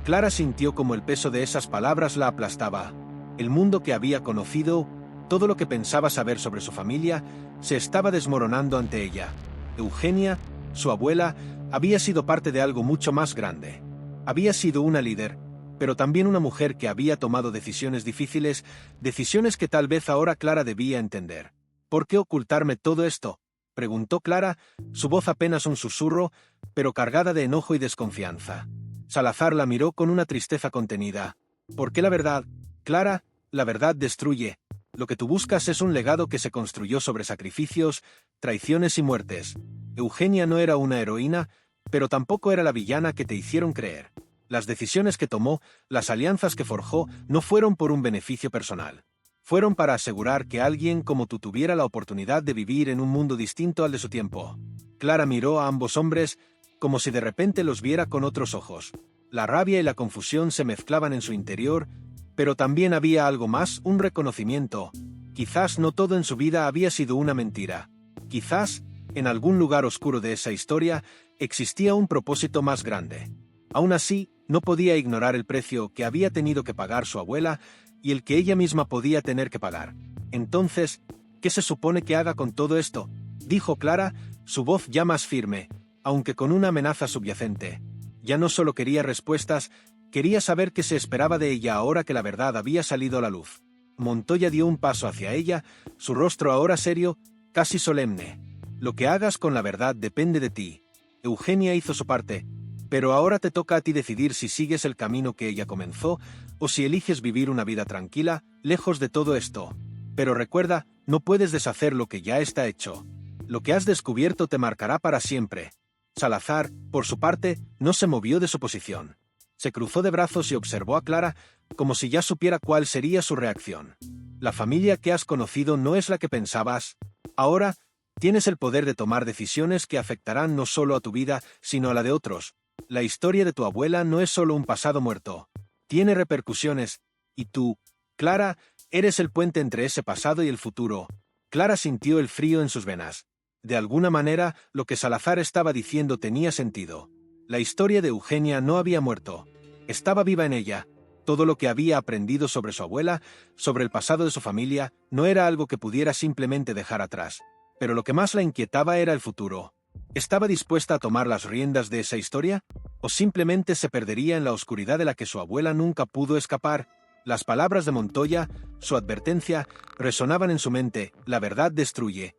Clara sintió como el peso de esas palabras la aplastaba. El mundo que había conocido, todo lo que pensaba saber sobre su familia, se estaba desmoronando ante ella. Eugenia, su abuela, había sido parte de algo mucho más grande. Había sido una líder, pero también una mujer que había tomado decisiones difíciles, decisiones que tal vez ahora Clara debía entender. ¿Por qué ocultarme todo esto?, preguntó Clara, su voz apenas un susurro, pero cargada de enojo y desconfianza. Salazar la miró con una tristeza contenida. ¿Por qué la verdad? Clara, la verdad destruye. Lo que tú buscas es un legado que se construyó sobre sacrificios, traiciones y muertes. Eugenia no era una heroína, pero tampoco era la villana que te hicieron creer. Las decisiones que tomó, las alianzas que forjó, no fueron por un beneficio personal. Fueron para asegurar que alguien como tú tuviera la oportunidad de vivir en un mundo distinto al de su tiempo. Clara miró a ambos hombres como si de repente los viera con otros ojos. La rabia y la confusión se mezclaban en su interior, pero también había algo más, un reconocimiento. Quizás no todo en su vida había sido una mentira. Quizás, en algún lugar oscuro de esa historia, existía un propósito más grande. Aún así, no podía ignorar el precio que había tenido que pagar su abuela y el que ella misma podía tener que pagar. Entonces, ¿qué se supone que haga con todo esto?, dijo Clara, su voz ya más firme, aunque con una amenaza subyacente. Ya no solo quería respuestas, quería saber qué se esperaba de ella ahora que la verdad había salido a la luz. Montoya dio un paso hacia ella, su rostro ahora serio, casi solemne. Lo que hagas con la verdad depende de ti. Eugenia hizo su parte, pero ahora te toca a ti decidir si sigues el camino que ella comenzó o si eliges vivir una vida tranquila, lejos de todo esto. Pero recuerda, no puedes deshacer lo que ya está hecho. Lo que has descubierto te marcará para siempre. Salazar, por su parte, no se movió de su posición. Se cruzó de brazos y observó a Clara como si ya supiera cuál sería su reacción. La familia que has conocido no es la que pensabas. Ahora, tienes el poder de tomar decisiones que afectarán no solo a tu vida, sino a la de otros. La historia de tu abuela no es solo un pasado muerto. Tiene repercusiones, y tú, Clara, eres el puente entre ese pasado y el futuro. Clara sintió el frío en sus venas. De alguna manera, lo que Salazar estaba diciendo tenía sentido. La historia de Eugenia no había muerto. Estaba viva en ella. Todo lo que había aprendido sobre su abuela, sobre el pasado de su familia, no era algo que pudiera simplemente dejar atrás. Pero lo que más la inquietaba era el futuro. ¿Estaba dispuesta a tomar las riendas de esa historia? ¿O simplemente se perdería en la oscuridad de la que su abuela nunca pudo escapar? Las palabras de Montoya, su advertencia, resonaban en su mente: la verdad destruye.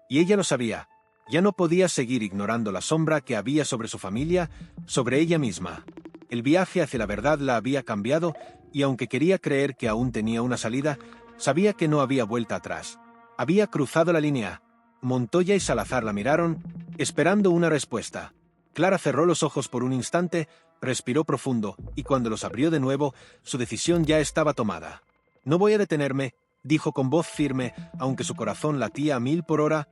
Y ella lo sabía. Ya no podía seguir ignorando la sombra que había sobre su familia, sobre ella misma. El viaje hacia la verdad la había cambiado, y aunque quería creer que aún tenía una salida, sabía que no había vuelta atrás. Había cruzado la línea. Montoya y Salazar la miraron, esperando una respuesta. Clara cerró los ojos por un instante, respiró profundo, y cuando los abrió de nuevo, su decisión ya estaba tomada. «No voy a detenerme», dijo con voz firme, aunque su corazón latía a 1000 por hora.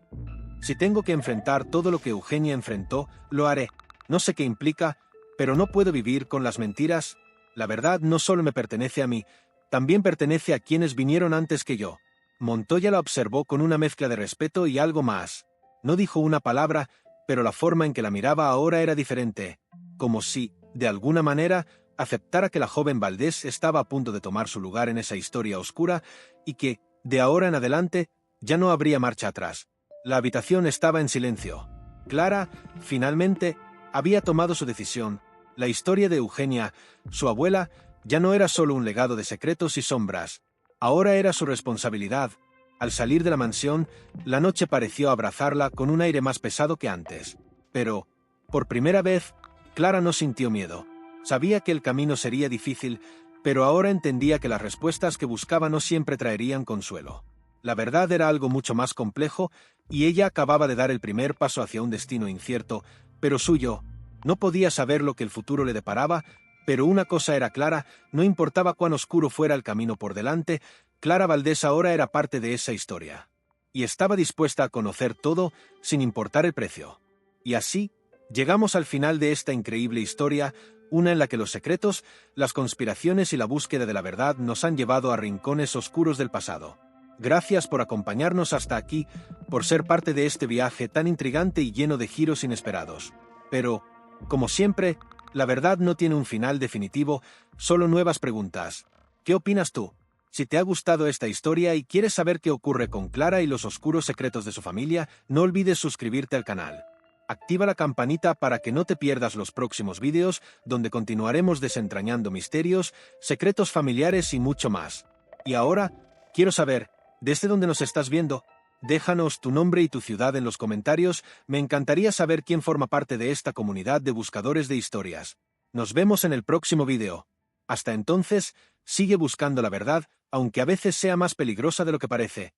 «Si tengo que enfrentar todo lo que Eugenia enfrentó, lo haré. No sé qué implica, pero no puedo vivir con las mentiras. La verdad no solo me pertenece a mí, también pertenece a quienes vinieron antes que yo». Montoya la observó con una mezcla de respeto y algo más. No dijo una palabra, pero la forma en que la miraba ahora era diferente, como si, de alguna manera, aceptara que la joven Valdés estaba a punto de tomar su lugar en esa historia oscura y que, de ahora en adelante, ya no habría marcha atrás. La habitación estaba en silencio. Clara, finalmente, había tomado su decisión. La historia de Eugenia, su abuela, ya no era solo un legado de secretos y sombras. Ahora era su responsabilidad. Al salir de la mansión, la noche pareció abrazarla con un aire más pesado que antes. Pero, por primera vez, Clara no sintió miedo. Sabía que el camino sería difícil, pero ahora entendía que las respuestas que buscaba no siempre traerían consuelo. La verdad era algo mucho más complejo, y ella acababa de dar el primer paso hacia un destino incierto, pero suyo. No podía saber lo que el futuro le deparaba, Pero una cosa era clara, no importaba cuán oscuro fuera el camino por delante, Clara Valdés ahora era parte de esa historia. Y estaba dispuesta a conocer todo, sin importar el precio. Y así, llegamos al final de esta increíble historia, una en la que los secretos, las conspiraciones y la búsqueda de la verdad nos han llevado a rincones oscuros del pasado. Gracias por acompañarnos hasta aquí, por ser parte de este viaje tan intrigante y lleno de giros inesperados. Pero, como siempre, la verdad no tiene un final definitivo, solo nuevas preguntas. ¿Qué opinas tú? Si te ha gustado esta historia y quieres saber qué ocurre con Clara y los oscuros secretos de su familia, no olvides suscribirte al canal. Activa la campanita para que no te pierdas los próximos vídeos, donde continuaremos desentrañando misterios, secretos familiares y mucho más. Y ahora, quiero saber, ¿desde dónde nos estás viendo? Déjanos tu nombre y tu ciudad en los comentarios, me encantaría saber quién forma parte de esta comunidad de buscadores de historias. Nos vemos en el próximo vídeo. Hasta entonces, sigue buscando la verdad, aunque a veces sea más peligrosa de lo que parece.